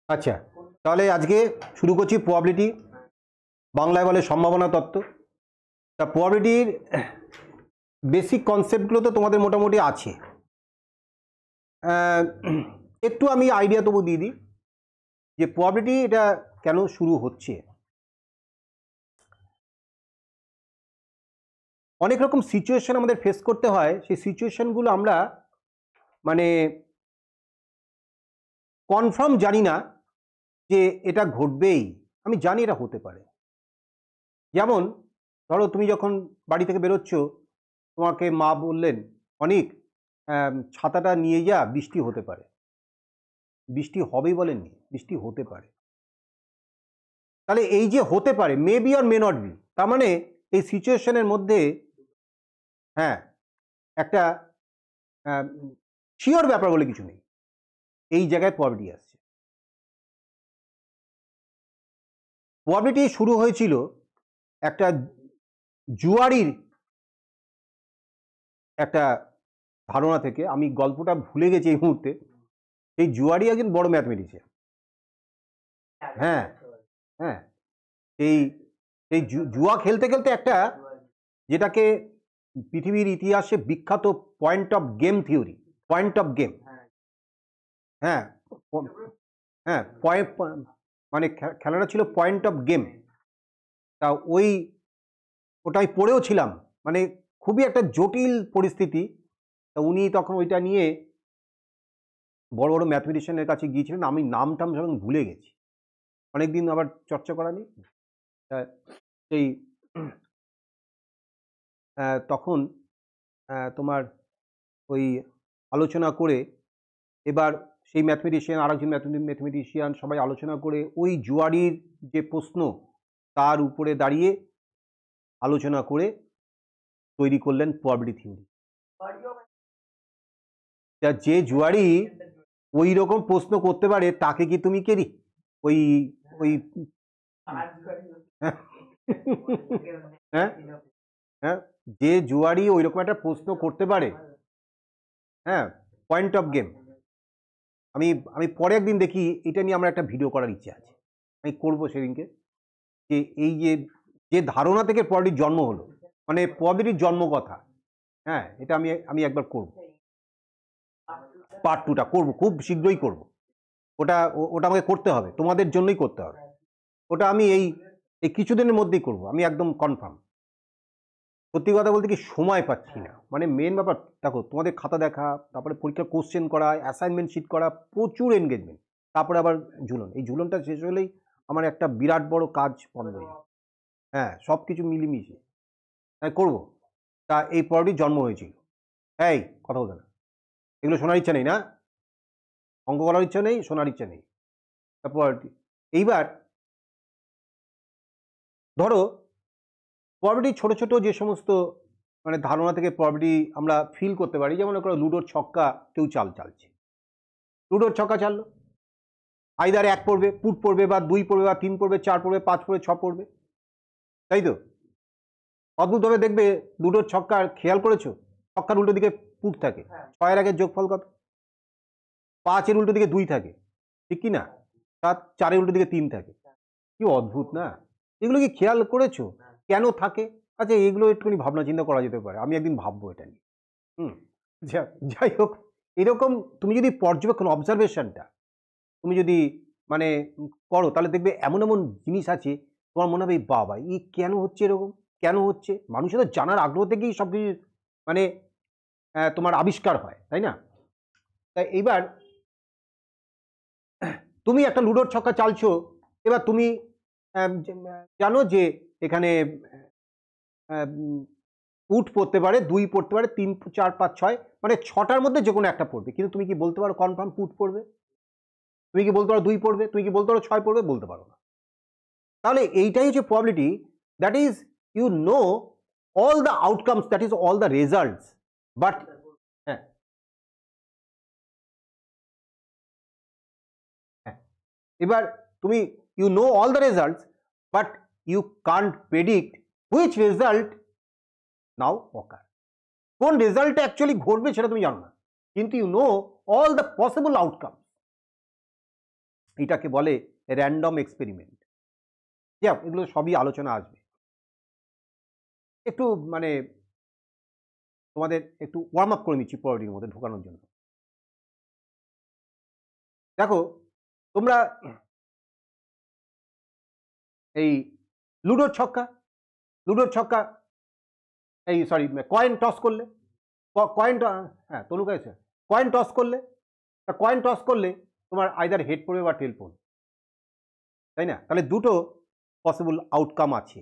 আচ্ছা, তাহলে আজকে শুরু করছি প্রবাবিলিটি, বাংলায় বলে সম্ভাবনা তত্ত্ব। তা প্রবাবিলিটির বেসিক কনসেপ্টগুলো তো তোমাদের মোটামুটি আছে, একটু আমি আইডিয়া তবু দিয়ে দিই যে প্রবাবিলিটি এটা কেন শুরু হচ্ছে। অনেক রকম সিচুয়েশন আমাদের ফেস করতে হয়, সেই সিচুয়েশনগুলো আমরা মানে কনফার্ম জানি না যে এটা ঘটবেই, আমি জানি এটা হতে পারে। যেমন ধরো তুমি যখন বাড়ি থেকে বেরোচ্ছ, তোমাকে মা বললেন অনেক ছাতাটা নিয়ে যা, বৃষ্টি হতে পারে। বৃষ্টি হবেই বলেননি, বৃষ্টি হতে পারে। তাহলে এই যে হতে পারে, মে বি আর মে নট বি, তার মানে এই সিচুয়েশনের মধ্যে হ্যাঁ একটা শিওর ব্যাপার বলে কিছু নেই। এই জায়গায় প্রবাবিলিটি আসছে। প্রবাবিলিটি শুরু হয়েছিল একটা জুয়ারির একটা ধারণা থেকে। আমি গল্পটা ভুলে গেছি এই মুহূর্তে। এই জুয়ারি একজন বড় ম্যাথমেটিশিয়ান। হ্যাঁ হ্যাঁ, এই এই জুয়া খেলতে খেলতে একটা, যেটাকে পৃথিবীর ইতিহাসে বিখ্যাত point of game theory, point of game, হ্যাঁ হ্যাঁ, মানে খেলাটা ছিল পয়েন্ট অফ গেম। তা ওটাই পড়েও ছিলাম, মানে খুবই একটা জটিল পরিস্থিতি। তা উনি তখন ওইটা নিয়ে বড় বড় ম্যাথমেটিশিয়ানের কাছে গিয়েছিলেন। আমি নামটাম সব ভুলে গেছি, অনেকদিন আবার চর্চা করা নেই। সেই তখন তোমার ওই আলোচনা করে, এবার সেই ম্যাথমেটিশিয়ান আর একজন ম্যাথমেটিশিয়ান সবাই আলোচনা করে ওই জুয়ারির যে প্রশ্ন তার উপরে দাঁড়িয়ে আলোচনা করে তৈরি করলেন প্রবাবিলিটি থিওরি। যে জুয়ারি ওই রকম প্রশ্ন করতে পারে তাকে কি তুমি কেরি ওই ওই হ্যাঁ হ্যাঁ, যে জুয়ারি ওই রকম একটা প্রশ্ন করতে পারে, হ্যাঁ, পয়েন্ট অফ গেম। আমি পরে একদিন দেখি, এটা নিয়ে আমার একটা ভিডিও করার ইচ্ছে আছে, আমি করবো সেদিনকে। যে এই যে ধারণা থেকে প্রবাবিলিটির জন্ম হলো, মানে প্রবাবিলিটির জন্ম কথা, হ্যাঁ, এটা আমি একবার করব, পার্ট 2টা করবো, খুব শীঘ্রই করব। ওটা আমাকে করতে হবে, তোমাদের জন্যই করতে হবে ওটা। আমি এই কিছুদিনের মধ্যেই করব, আমি একদম কনফার্ম। সত্যি কথা বলতে কি সময় পাচ্ছি না, মানে মেন ব্যাপার দেখো, তোমাদের খাতা দেখা, তারপরে পরীক্ষার কোশ্চেন করা, অ্যাসাইনমেন্ট শিট করা, প্রচুর এনগেজমেন্ট, তারপরে আবার ঝুলন। এই ঝুলনটা শেষ হলেই আমার একটা বিরাট বড় কাজ বন্ধ হয়ে যাবে। হ্যাঁ, সব কিছু মিলিমিশে তাই করবো। তা এই প্রবাবিলিটির জন্ম হয়েছিল। এই কথা বলতে না, এগুলো শোনার ইচ্ছা নেই না, অঙ্ক করার ইচ্ছা নেই, শোনার ইচ্ছা নেই। তারপর এইবার ধরো প্রবাবিলিটি ছোট ছোট যে সমস্ত মানে ধারণা থেকে প্রবাবিলিটি আমরা ফিল করতে পারি, যেমন লুডোর ছক্কা কেউ চালছে, লুডোর ছক্কা চাললো, আইদার 1 পড়বে, পুট পড়বে, বা 2 পড়বে, বা 3 পড়বে, 4 পড়বে, 5 পড়বে, 6 পড়বে, তাই তো? অদ্ভুতভাবে দেখবে লুডোর ছক্কার, খেয়াল করেছো ছক্কার উল্টো দিকে পুট থাকে, 6 এর আগের যোগফল কত? 5 এর উল্টো দিকে 2 থাকে, ঠিক কি না? 4 এর উল্টো দিকে 3 থাকে। কি অদ্ভুত না? এগুলো কি খেয়াল করেছো কেন থাকে? আচ্ছা, এগুলো একটুখানি ভাবনা চিন্তা করা যেতে পারে, আমি একদিন ভাববো এটা নিয়ে। যাই হোক, এরকম তুমি যদি পর্যবেক্ষণ, অবজারভেশনটা তুমি যদি মানে করো, তাহলে দেখবে এমন এমন জিনিস আছে, তোমার মনে হবে বাবা ই কেন হচ্ছে, এরকম কেন হচ্ছে। মানুষের তো জানার আগ্রহ থেকেই সব কিছু মানে তোমার আবিষ্কার হয়, তাই না? তাই এইবার তুমি একটা লুডোর ছক্কা চালছো, এবার তুমি জানো যে এখানে উট পড়তে পারে, 2 পড়তে পারে, 3 4 5 6, মানে 6টার মধ্যে যে কোনো একটা পড়বে, কিন্তু তুমি কি বলতে পারো কনফার্ম পুট পড়বে? তুমি কি বলতে পারো 2 পড়বে? তুমি কি বলতে পারো 6 পড়বে? বলতে পারো না। তাহলে এইটাই হচ্ছে probability, that is you know all the outcomes, that is all the results, but হ্যাঁ হ্যাঁ, এবার তুমি you know all the results, but you can't predict which result now occur. কোন রেজাল্ট অ্যাকচুয়ালি ঘটবে সেটা তুমি জানো না, কিন্তু you know all the possible outcome. এটাকে বলে র্যান্ডম এক্সপেরিমেন্ট। যাক, এগুলো সবই আলোচনা আসবে। একটু মানে তোমাদের একটু ওয়ার্ম আপ করে নিচ্ছি প্রবাবিলিটির মধ্যে ঢোকানোর জন্য। দেখো, তোমরা এই লুডোর ছক্কা এই সরি কয়েন টস করলে, কয়েন, হ্যাঁ তনুকা এসে কয়েন টস করলে, কয়েন টস করলে তোমার আইদার হেড পড়বে বা টেল পড়বে, তাই না? তাহলে দুটো পসিবল আউটকাম আছে।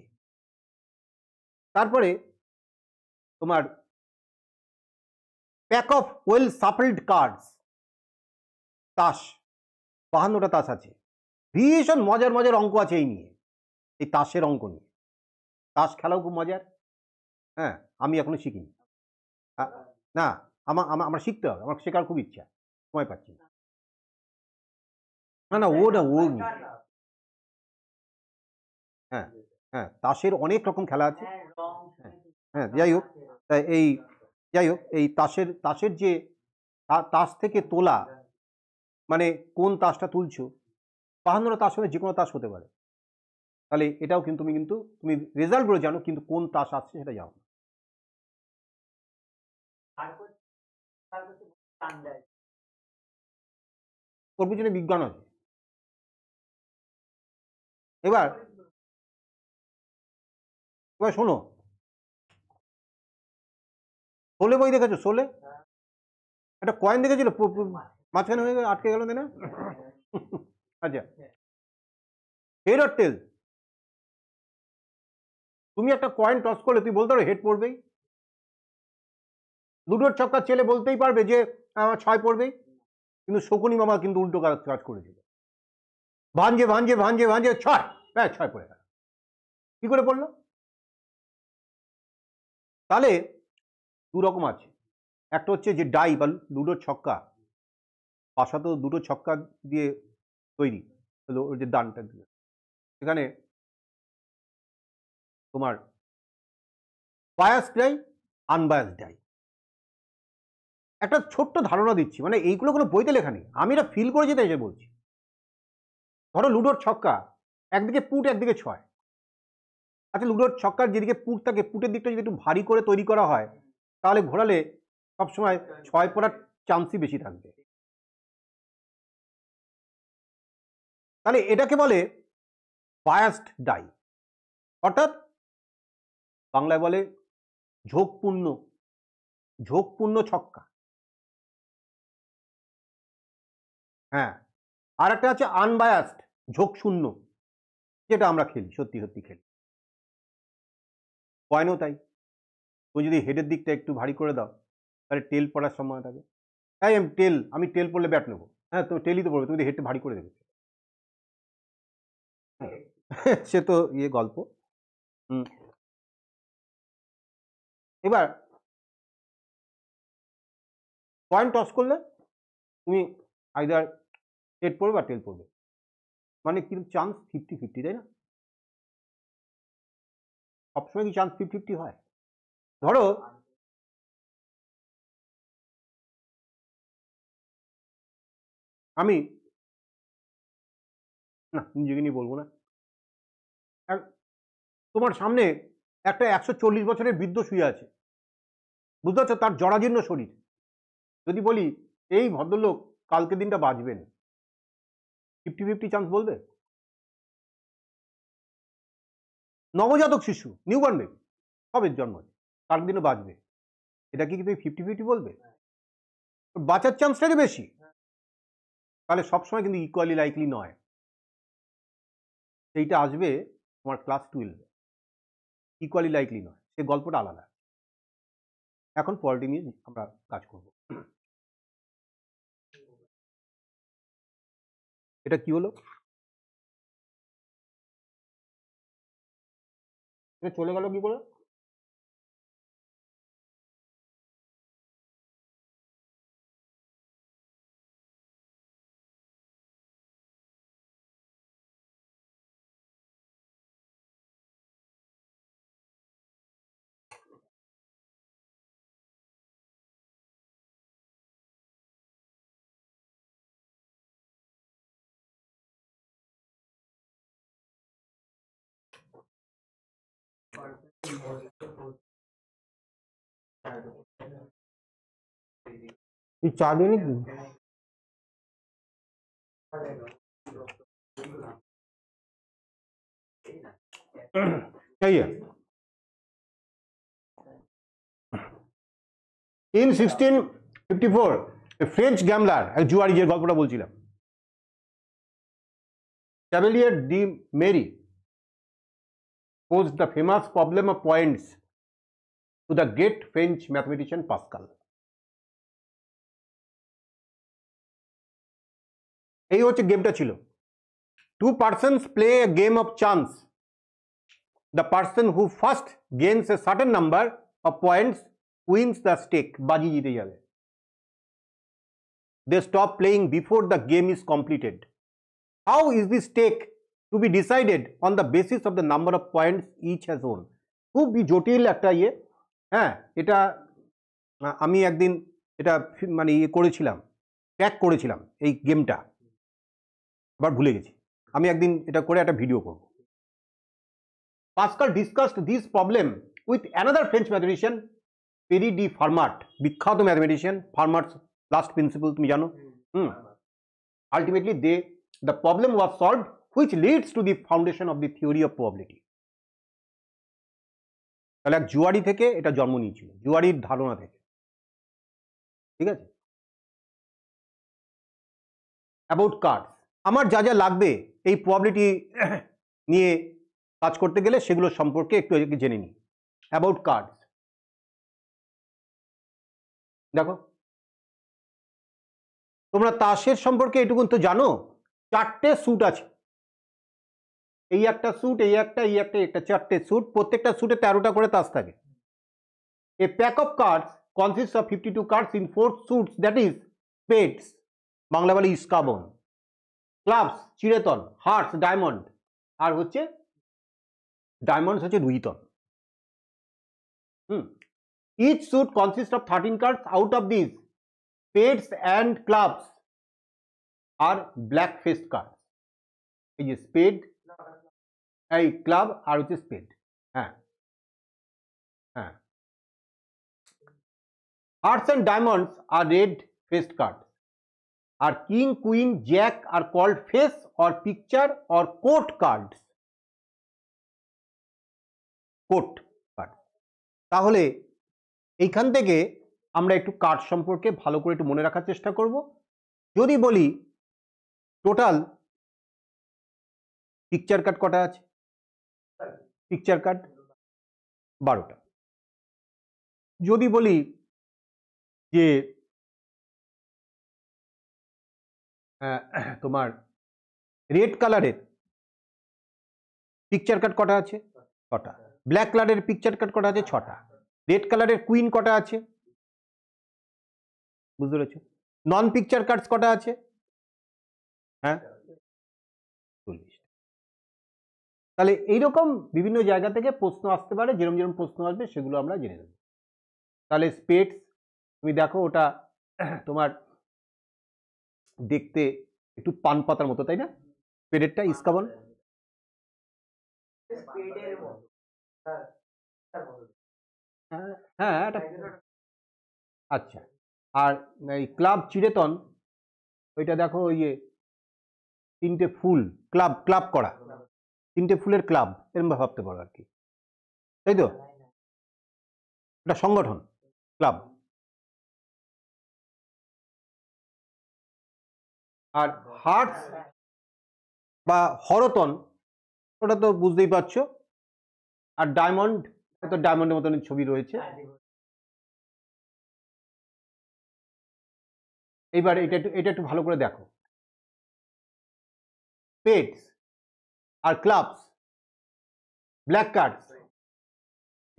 তারপরে তোমার প্যাক অফ ওয়েল সাফল্ড কার্ডস, তাস, 52টা তাস আছে। ভীষণ মজার মজার অঙ্ক আছে এই নিয়ে, এই তাসের অঙ্ক নিয়ে। তাস খেলাও খুব মজার। হ্যাঁ, আমি এখনো শিখিনি। না, আমার শিখতে হবে, আমার শেখার খুব ইচ্ছা, সময় পাচ্ছি না। না ও না ও হ্যাঁ হ্যাঁ, তাসের অনেক রকম খেলা আছে। হ্যাঁ যাই হোক, এই তাসের যে তাস থেকে তোলা, মানে কোন তাসটা তুলছো, 52টা তাস হলে যে কোনো তাস হতে পারে। তাহলে এটাও কিন্তু তুমি রেজাল্টগুলো জানো, কিন্তু কোন তাস আসছে সেটা জানো না। ওর পিছনে বিজ্ঞান আছে। এবার শোনো, শোলে বই দেখেছো? শোলে একটা কয়েন দেখেছিল, মাঝখানে হয়ে আটকে গেল না? আচ্ছা, হেড অর টেল? তুমি একটা কয়েন টস করলে তুই বলতে পারো হেড পড়বেই। লুডোর ছক্কা ছেলে বলতেই পারবে যে আমার 6 পড়বেই, কিন্তু শকুনি মামা কিন্তু উল্টো কাজ করেছিল। ভাঞ্জে ভাঞ্জে ভাঞ্জে ভাঞ্জে 6, হ্যাঁ 6 পড়ে গেল। কি করে পড়লো? তাহলে দু রকম আছে। একটা হচ্ছে যে ডাই বা লুডোর ছক্কা, পাশা তো দুটো ছক্কা দিয়ে তৈরি, ওর যে দানটা দিয়ে, সেখানে তোমার বায়াস ডাই, আনবায়াস ডাই। একটা ছোট্ট ধারণা দিচ্ছি, মানে এইগুলো কোনো বইতে লেখা নেই, আমি এটা ফিল করে যেতে এসে বলছি। ধরো লুডোর ছক্কা, একদিকে পুট একদিকে 6। আচ্ছা, লুডোর ছক্কার যেদিকে পুট থাকে, পুটের দিকটা যদি একটু ভারী করে তৈরি করা হয়, তাহলে ঘোরালে সবসময় 6 পড়ার চান্সই বেশি থাকবে। তাহলে এটাকে বলে বায়াসড ডাই, অর্থাৎ বাংলায় বলে ঝোঁকপূর্ণ ছক্কা। হ্যাঁ, আর একটা আছে আনবায়াসড, ঝোঁক শূন্য, যেটা আমরা খেলি, সত্যি সত্যি খেলি। কয়েনও তাই, তুমি যদি হেডের দিকটা একটু ভারী করে দাও, তাহলে টেল পড়ার সম্ভাবনা থাকে। তাই আমি টেল পড়লে ব্যাট নেবো, হ্যাঁ তো টেলই তো পড়বে, তুমি যদি হেডটা ভারী করে দেবে। সে তো গল্প। এবার কয়েন টস করলে তুমি আইদার হেড পড়বে বা টেল পড়বে, মানে কিন্তু চান্স 50-50, তাই না? সবসময় কি চান্স 50-50 হয়? ধরো আমি, না নিজেকে নিয়ে বলবো না, তোমার সামনে একটা 140 বছরের বৃদ্ধ শুয়ে আছে, বুঝতে পারছো? তার জরাজীর্ণ শরীর। যদি বলি এই ভদ্রলোক কালকে দিনটা বাঁচবেন, 50-50 চান্স বলবে? নবজাতক শিশু, নিউবর্ন বেবি, সবে জন্ম, কালকে দিনও বাঁচবে, এটা কি তুমি 50-50 বলবে? বাঁচার চান্সটাকে বেশি, তাহলে সবসময় কিন্তু ইকুয়ালি লাইকলি নয়। সেইটা আসবে তোমার ক্লাস 12, ইকুয়ালি লাইকলি নয়, সে গল্পটা আলাদা। এখন পলিটি নিয়ে আমরা কাজ করব। এটা কি হলো? এটা চলে গেল কি করে? ये चार दिन ही सही है। In 1654 a French gambler, এক জুয়ারি যে গল্পটা বলছিলাম, Chevalier de Méry posed the famous problem of points to the great French mathematician Pascal. এই হচ্ছে গেমটা ছিল। Two persons play a game of chance. The person who first gains a certain number of points wins the stake. বাজি জিতে যাবে। They stop playing before the game is completed. How is the stake to be decided on the basis of the number of points each has won? খুবই জটিল একটা ইয়ে। হ্যাঁ, এটা আমি একদিন এটা মানে ইয়ে করেছিলাম, ট্র্যাক করেছিলাম এই গেমটা, আবার ভুলে গেছি। আমি একদিন এটা করে একটা ভিডিও করব। Pascal discussed this problem with another French mathematician, Pierre de Fermat, বিখ্যাত ম্যাথমেটিশিয়ান। ফার্মার্স লাস্ট প্রিন্সিপল তুমি জানো। Ultimately the problem was solved, which leads to the foundation of the theory of probability. তাহলে এক জুয়ারি থেকে এটা জন্ম নিয়েছিল, জুয়ারির ধারণা থেকে। ঠিক আছে। অ্যাবাউট কার্ডস, আমার যা যা লাগবে এই প্রবাবিলিটি নিয়ে কাজ করতে গেলে সেগুলো সম্পর্কে একটু জেনে নিই। অ্যাবাউট কার্ডস, দেখো তোমরা তাসের সম্পর্কে এটুকুন তো জানো, চারটে স্যুট আছে। এই একটা স্যুট, এই একটা, এই একটা, একটা, চারটে স্যুট, প্রত্যেকটা স্যুটে 13টা করে তাস থাকে। এ pack of cards consist of 52 cards in 4 suits, that is spades, Bangla বলে ইস্কাবন, ক্লাবস চিড়েতন, হার্টস ডায়মন্ড, আর হচ্ছে ডায়মন্ডস হচ্ছে রুহিতন। Each suit consists of 13 cards. Out of these, spades and clubs are black faced cards. এই যে স্পেড, এই ক্লাব আর হচ্ছে spade. হ্যাঁ হ্যাঁ, hearts and diamonds আর রেড ফেসড কার্ড। আর কিং কুইন জ্যাক আর called face or picture or coat card. Coat card. তাহলে এইখান থেকে আমরা একটু কার্ড সম্পর্কে ভালো করে একটু মনে রাখার চেষ্টা করব। যদি বলি টোটাল পিকচার কার্ড কটা আছে? পিকচার কার্ড 12টা। যদি বলি যে তোমার রেড কালারের পিকচার কার্ড কটা আছে? 6টা। ব্ল্যাক কালারের পিকচার কার্ড কটা আছে? 6টা। রেড কালারের কুইন কটা আছে? বুঝতে পেরেছো? নন পিকচার কার্ডস কটা আছে? হ্যাঁ, 40। তাহলে এইরকম বিভিন্ন জায়গা থেকে প্রশ্ন আসতে পারে, যেরকম যেরকম প্রশ্ন আসবে সেগুলো আমরা জেনে নেব। তাহলে স্পেডস, তুমি দেখো ওটা তোমার দেখতে একটু পান পাতার মতো, তাই না? স্পেডেরটা ইস্কাবন। হ্যাঁ এটা আচ্ছা। আর এই ক্লাব চিড়েতন, ওইটা দেখো ওই যে 3টে ফুল ক্লাব ক্লাব করা, 3টে ফুলের ক্লাব, এরকম ভাবতে পারো আর কি, তাই তো? এটা সংগঠন, ক্লাব। আর হার্টস বা হরতন, ওটা তো বুঝতেই পারছো। আর ডায়মন্ড, তো ডায়মন্ডের মতন ছবি রয়েছে। এইবার এটা একটু ভালো করে দেখো। স্পেডস আর ক্লাবস, ব্ল্যাক কার্ডস,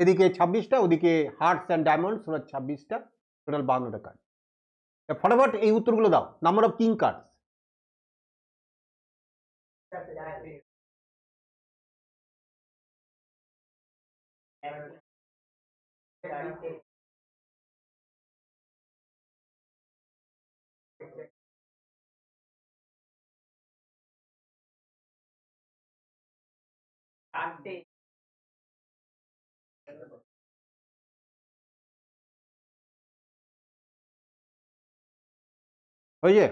এদিকে 26টা, ওদিকে হার্টস অ্যান্ড ডায়মন্ডস ওরা 26টা, টোটাল 52টা কার্ড। ফটাফট এই উত্তরগুলো দাও। নাম্বার অফ কিং কার্ডস, হয়েছে?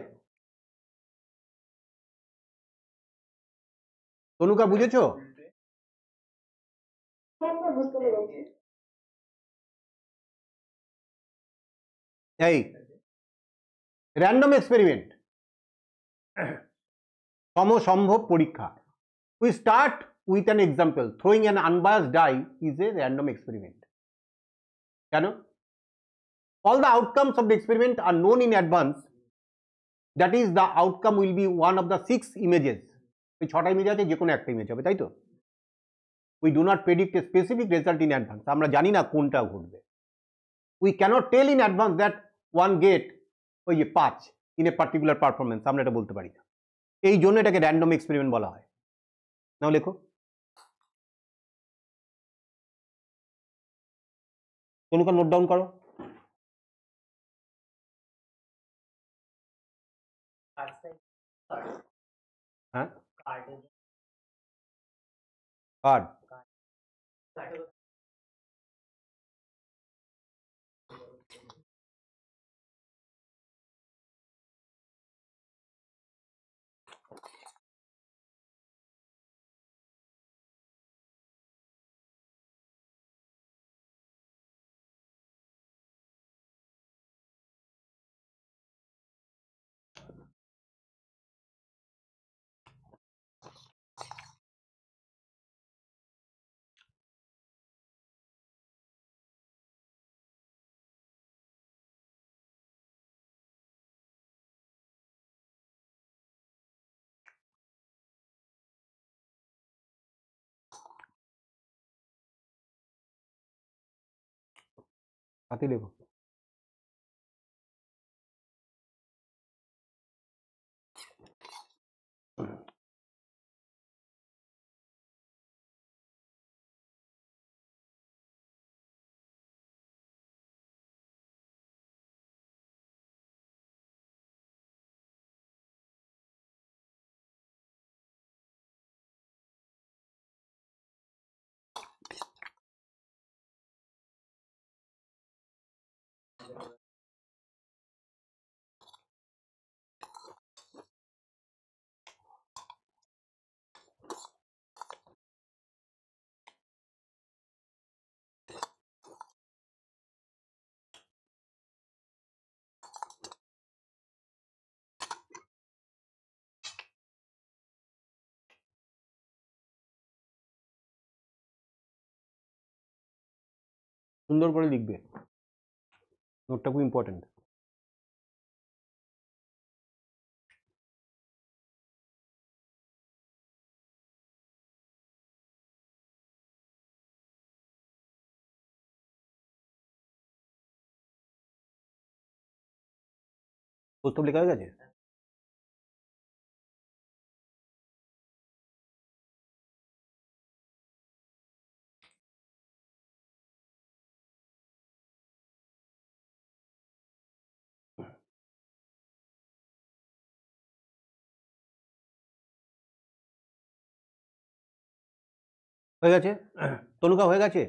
তনুকা বুঝেছো? এই র্যান্ডম এক্সপেরিমেন্ট সমসম্ভব পরীক্ষা। We start with an example. Throwing an unbiased die is a random experiment. কেন? All the outcomes of the experiment are known in advance. That is, the outcome will be one of the 6 images. ওই 6টা image আছে, যে কোনো একটা image হবে, তাই তো? We do not predict a specific result in advance. আমরা জানি না কোনটা ঘটবে। We cannot tell in advance that one get ওই যে 5 in a particular performance. আমরা এটা বলতে পারি না। এই জন্য এটাকে র্যান্ডম এক্সপেরিমেন্ট বলা হয়। নাও লেখো। তনুকা নোট ডাউন করো। হ্যাঁ, কার্ড। হাতে লেখো। সুন্দর করে লিখবে, নোটটা খুব ইম্পর্টেন্ট। প্রস্তাব লেখা হয়ে গেছে? হয়ে গেছে? তনুকা হয়ে গেছে?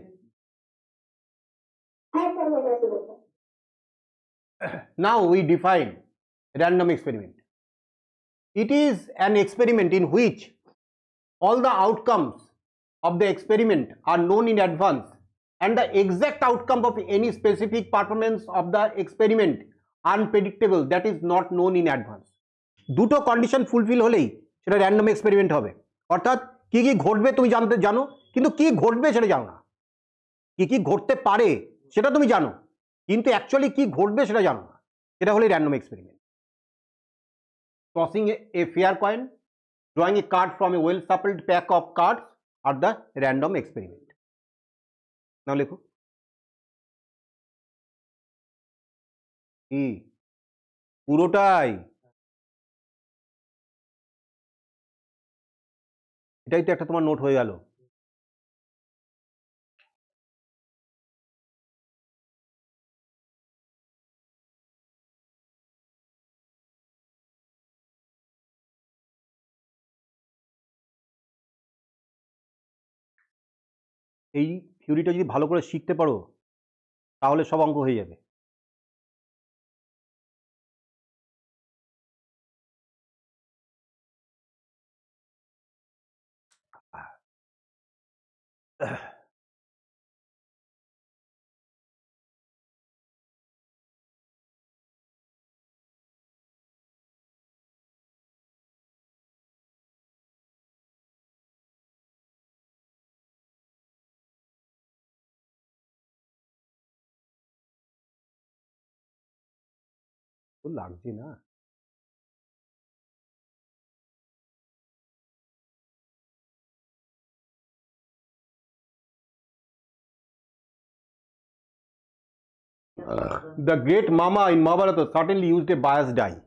Now we define random experiment. It is an experiment in which all the outcomes of the experiment are known in advance and the exact outcome of any specific performance of the experiment unpredictable, that is not known in advance. দুটো condition fulfil হলেই সেটা random experiment হবে। অর্থাৎ কি কি ঘটবে তুমি জানো, কিন্তু কি ঘটবে সেটা জানো না। কি কি ঘটতে পারে সেটা তুমি জানো, কিন্তু অ্যাকচুয়ালি কি ঘটবে সেটা জানো না। সেটা হলো random experiment. Tossing a fair coin, drawing a card from a well shuffled pack of cards are the random experiment. নাও লেখো। কি পুরোটাই? এটাই তো একটা তোমার নোট হয়ে গেল। এই থিওরিটা যদি ভালো করে শিখতে পারো তাহলে সব অঙ্ক হয়ে যাবে। তো লাগছে না। The great Mama in Mahabharata certainly used a biased die.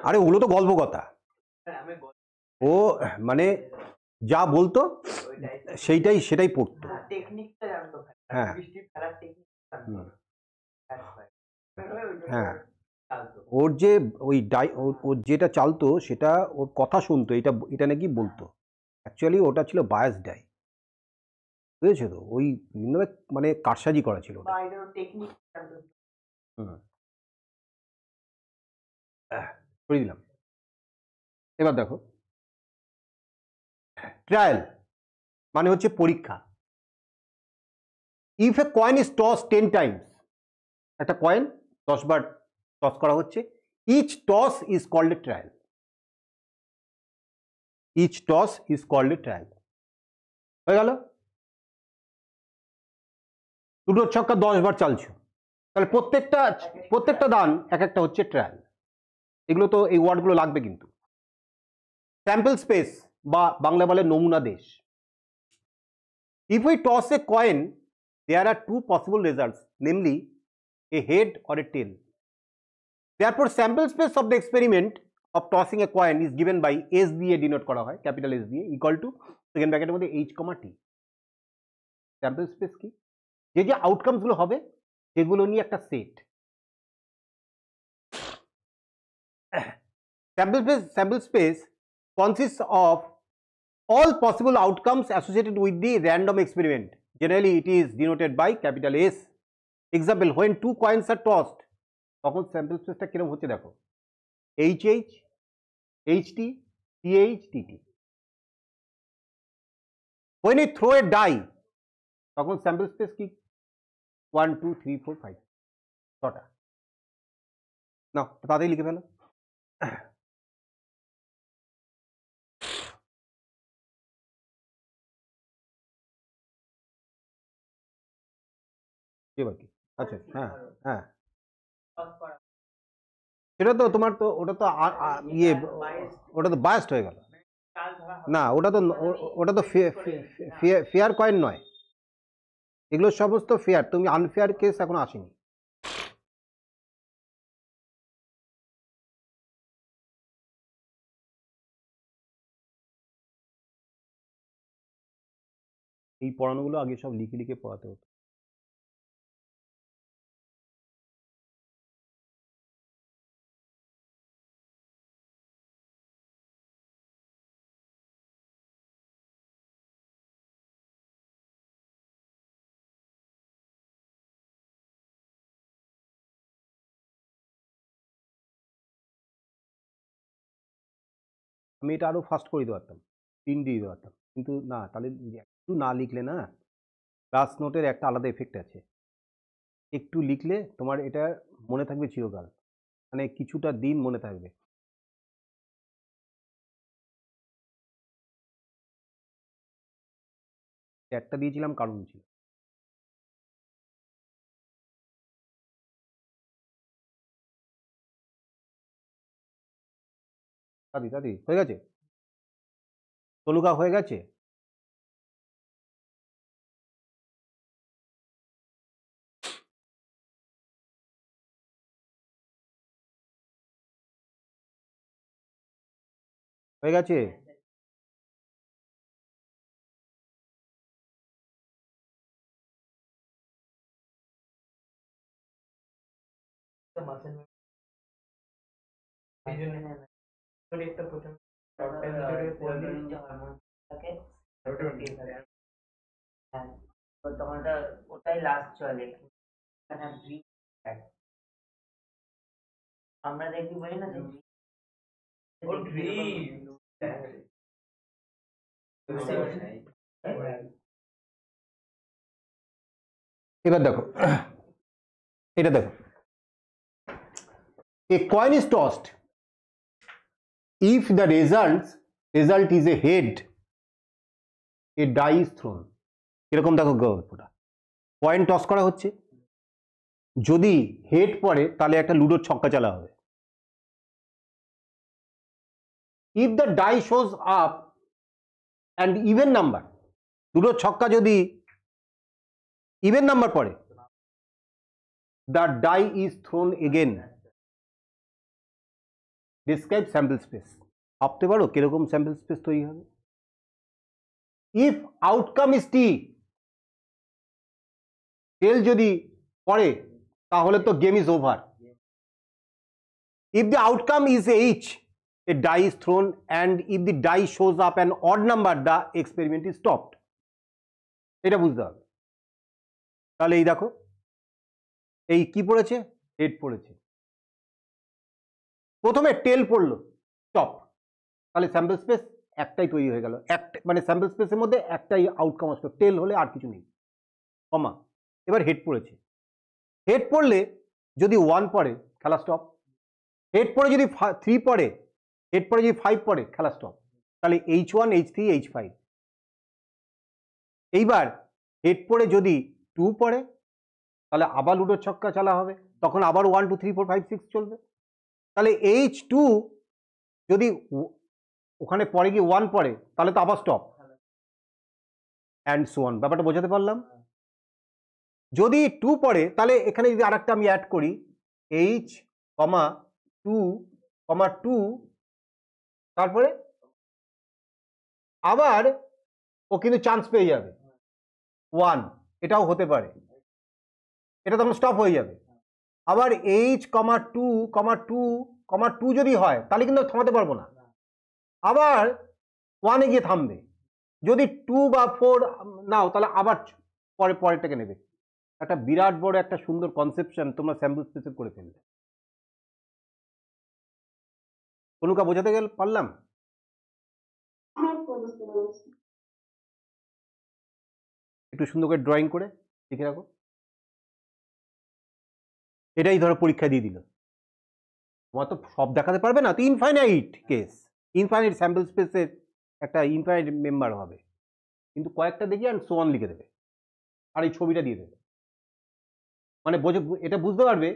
আরে ওগুলো তো গল্প কথা, ও মানে যা বলতো সেটাই পড়তো। হ্যাঁ হ্যাঁ, ওর যে ওই ওর যেটা চালতো সেটা ওর কথা শুনতো, এটা নাকি বলতো। অ্যাকচুয়ালি ওটা ছিল বায়াস ডাই, বুঝেছো তো? ওই মানে কারসাজি করা ছিল ওটা। করে দিলাম। এবার দেখো, ট্রায়াল মানে হচ্ছে পরীক্ষা। If a coin is toss 10 times, একটা কয়েন 10 বার টস করা হচ্ছে, each toss is called a trial. Each toss is called a trial. হয়ে গেল? দুটো ছক্কা 10 বার চালছো, তাহলে প্রত্যেকটা দান এক একটা হচ্ছে ট্রায়াল। এগুলো তো, এই ওয়ার্ডগুলো লাগবে কিন্তু। স্যাম্পল স্পেস বা বাংলা বলে নমুনা দেশ। If we toss A coin, there are two possible results, namely a head or a tail. Therefore, sample space of the experiment of tossing a coin is given by S দিয়ে denote করা হয়, capital S দিয়ে, equal to second ব্র্যাকেটের মধ্যে H, T। Sample space কি? যে outcomes গুলো হবে সেগুলো নিয়ে একটা set. Sample space consists of all possible outcomes associated with the random experiment. Generally, it is denoted by capital S. Example, when two coins are tossed, তখন sample স্পেসটা কিরকম হচ্ছে দেখো, HH, HT, TH, TT. When you throw a die, তখন sample space কি? 1 2 3 4 5, ছটা। না তাড়াতাড়ি লিখে ফেলো। এবার কি? আচ্ছা, হ্যাঁ হ্যাঁ, সেটা তো তোমার তো, ওটা তো ইয়ে, ওটা তো বায়াস্ট হয়ে গেল না। ওটা তো ফেয়ার কয়েন নয়, এগুলো সমস্ত ফেয়ার। তুমি আনফেয়ার কেস এখন আসেনি। এই পড়ানোগুলো আগে সব লিখে লিখে পড়াতে হতো। আমি এটা আরো ফাস্ট করে দিতে পারতাম, 3 দিয়ে দিতে পারতাম, কিন্তু না, তাহলে একটু না লিখলে না, ক্লাস নোটের একটা আলাদা এফেক্ট আছে। একটু লিখলে তোমার এটা মনে থাকবে চিরকাল, মানে কিছুটা দিন মনে থাকবে। একটা দিয়েছিলাম কারণ ছিল। দাদি দাদি হয়ে গেছে, তলুকা হয়ে গেছে। হয়ে গেছে। সেরোটোনিন যে হরমোনটাকে হ্যাঁ, তো তখন ওটাই লাস্ট চলে। এখানে ড্রিম আমরা দেখি বলি না যে এবার দেখো, এটা দেখো, a coin is tossed. If the result is a head, a die is thrown. এরকম দেখো গল্পটা, কয়েন টস করা হচ্ছে, যদি হেড পড়ে তাহলে একটা লুডোর ছক্কা চালা হবে। If the die shows up and even number, লুডোর ছক্কা যদি ইভেন নাম্বার পড়ে, the die is thrown again. Describe sample space. ভাবতে পারো কিরকম স্যাম্পল স্পেস তৈরি হবে? If outcome is T, tail যদি পড়ে তাহলে তো game is over. If the outcome is H, a die is thrown, and if the die shows up an odd number, the experiment is stopped. এটা বুঝতে হবে। তাহলে এই দেখো, এই কি পড়েছে? হেড পড়েছে, প্রথমে টেল পড়লো, স্টপ, তাহলে স্যাম্পল স্পেস একটাই তৈরি হয়ে গেল, মানে স্যাম্পল স্পেসের মধ্যে একটাই আউটকাম আসলো, টেল হলে আর কিছু নেই, কমা। এবার হেড পড়েছে, হেড পড়লে যদি 1 পড়ে খেলা স্টপ, হেড পড়ে যদি 3 পড়ে, হেড পড়ে যদি 5 পড়ে খেলা স্টপ, তাহলে H1 H3 H5। এইবার হেড পড়ে যদি 2 পড়ে তাহলে আবার লুডোর ছক্কা চালা হবে, তখন আবার 1 2 3 4 5 6 চলবে, তাহলে H2 যদি ওখানে পরে গিয়ে 1 পড়ে তাহলে তো আবার স্টপ, অ্যান্ড সো অন। ব্যাপারটা বোঝাতে পারলাম? যদি 2 পড়ে তাহলে এখানে যদি আরেকটা আমি অ্যাড করি, H2, তারপরে আবার ও কিন্তু চান্স পেয়ে যাবে 1, এটাও হতে পারে, এটা তখন স্টপ হয়ে যাবে। আবার H2, যদি হয় তাহলে কিন্তু থামাতে পারবো না, আবার 1 গিয়ে থামবে। যদি 2 বা 4 নাও তাহলে আবার পরেরটাকে নেবে। একটা বিরাট বড় একটা সুন্দর কনসেপশন তোমরা স্যাম্পল স্পেসে করে ফেললে। অনুকা বোঝাতে পারলাম? একটু সুন্দর করে ড্রয়িং করে লিখে রাখো। এটাই ধরো পরীক্ষা দিয়ে দিল, তোমার তো সব দেখাতে পারবে না, তো ইনফাইনাইট কেস, ইনফাইনাইট স্যাম্পল স্পেসের একটা ইনফাইনাইট মেম্বার হবে, কিন্তু কয়েকটা দেখি আর সো অন লিখে দেবে, আর এই ছবিটা দিয়ে দেবে, মানে এটা বুঝতে পারবে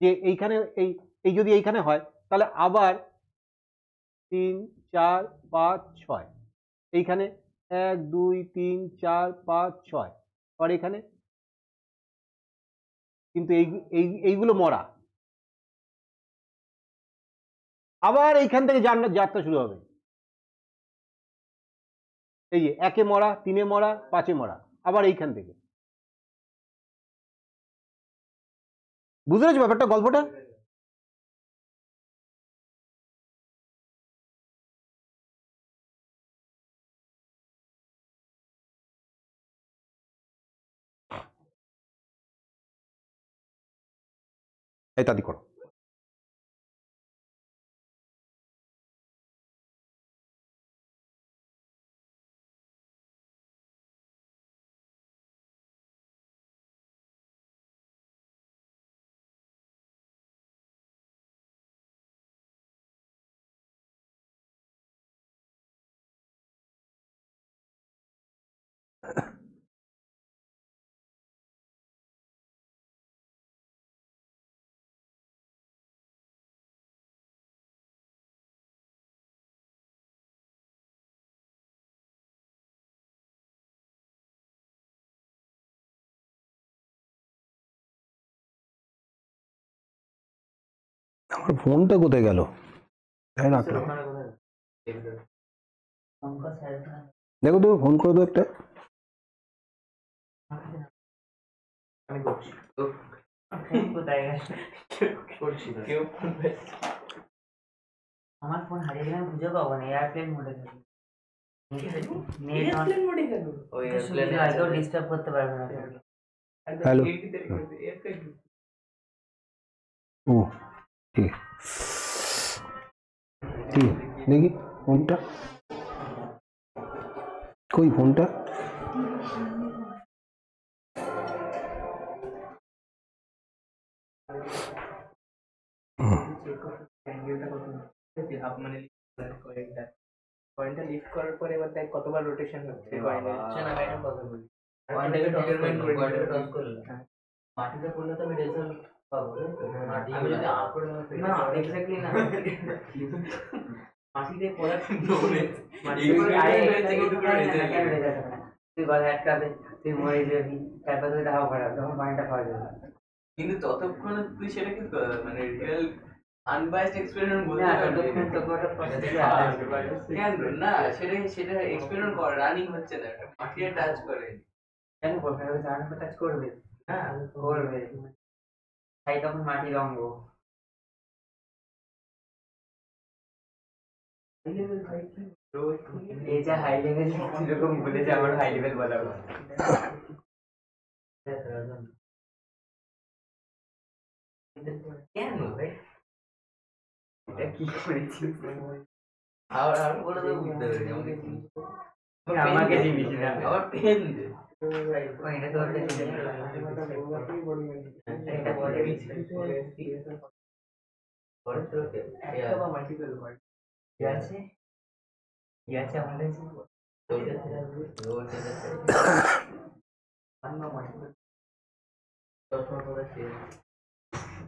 যে এইখানে এই যদি এইখানে হয় তাহলে আবার 3 4 5 6, এইখানে 1 2 3 4 5 6, আর এখানে কিন্তু এইগুলো মরা, আবার এইখান থেকে যাত্রা শুরু হবে, এই যে 1 মরা, 3 মরা, 5 মরা, আবার এইখান থেকে। বুঝতে পেরেছো ব্যাপারটা, গল্পটা? এই তাদি করো। আমার ফোনটা কোথায় গেল? দেখো তো, ফোন করে দাও একটা। আমার ফোন হারিয়ে গেলে আমি খুঁজে পাবো না, এয়ারপ্লেন মোডে থাকি। নেট অন এয়ারপ্লেন মোডে কেন? ওই সুবিধা প্লেনে কেউ ডিস্টার্ব করতে পারবে না তোকে। হ্যালো এয়ারপ্লেন ও ঠিক ঠিক দেখি ফোনটা কই ফোনটা অ্যাঙ্গেলটা কত আছে হাফ মানে কয়েনটা কয়েনটা লিফট করার পরে এবার দেখ কতবার রোটেশন হচ্ছে কয়েনের। শোন আমি একটা কথা বলি, কয়েনটাকে কয়েনটাকে টস করলে কয়েনটাকে টস করলে মাটিতে পড়লে তো আমি রেজাল্ট পাবো, তাই তো? মাটি আমি যদি আপ করে না এক্স্যাক্টলি না, মাটিতে পড়া মাটিতে পড়ে হয়েছে কিন্তু পুরো তুই বল আটকাবে, তুই মরে যাবি, তারপর তুই দাও করা তখন পয়েন্টটা পাওয়া যাবে। কিন্তু ততক্ষণে তুই সেটাকে মানে রিয়েল আনবায়াসড এক্সপেরিমেন্ট বলতে না পারবি ততক্ষণ তোকে ওটা প্রসেসে কেন না? সেটা এক্সপেরিমেন্ট কর, রানিং হচ্ছে না, মাটিতে টাচ করে। কেন বলতে হবে, জানার টাচ করবে, হ্যাঁ করবে, তাই তখন মাটির অঙ্গ। এই যে হাই লেভেল যেরকম বলেছে আমার হাই লেভেল বলা উচিত। কেন ভাই এটা কি করেছিস? আর বলে তো বুঝতে পারি আমাকে দিবি না, আবার পেন দে। এটা তো এটা বলে দিচ্ছি পরে তোকে কি আছে, কি আছে আমাদের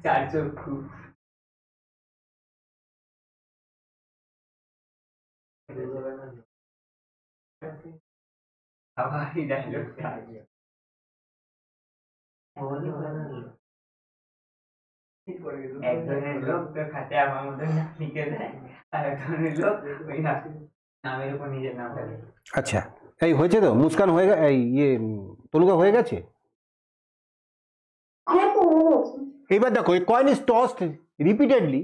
চার চক্ষু। আবার এই ডায়লগটা এক ধরনের লোক তো খাতে আমার মতন নাম লিখে দেয়, আর এক ধরনের লোক ওই নামের উপর নিজের নামটা লিখে। আচ্ছা এই হয়েছে তো মুস্কান হয়ে গেছে এই তনুকা হয়ে গেছে এবার দেখো a coin is tossed repeatedly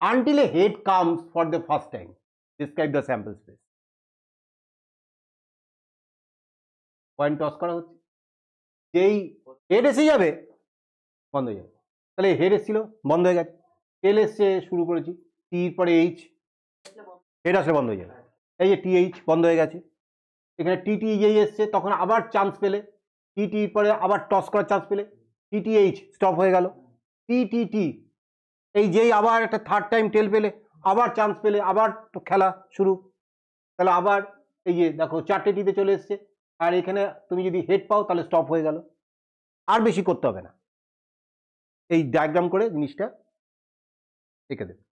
until a head comes for the first time. Describe the sample space. Coin toss করা হচ্ছে, যেই হেড এসে যাবে বন্ধ হয়ে যাবে, তাহলে হেড এসেছিল বন্ধ হয়ে গেছে, টেল এসছে শুরু করেছি, টির পরে এইচ, হেড আসলে বন্ধ হয়ে যাবে, এই যে টি এইচ বন্ধ হয়ে গেছে, এখানে টি টি যেই এসছে তখন আবার চান্স পেলে, টি টির পরে আবার টস করার চান্স পেলে, টি টি এইচ স্টপ হয়ে গেল, টি টি টি এই যেই আবার একটা থার্ড টাইম টেল পেলে আবার চান্স পেলে আবার খেলা শুরু, তাহলে আবার এই যে দেখো চারটে টিতে চলে এসছে, আর এখানে তুমি যদি হেড পাও তাহলে স্টপ হয়ে গেল, আর বেশি করতে হবে না, এই ডায়াগ্রাম করে জিনিসটা এঁকে দেবে।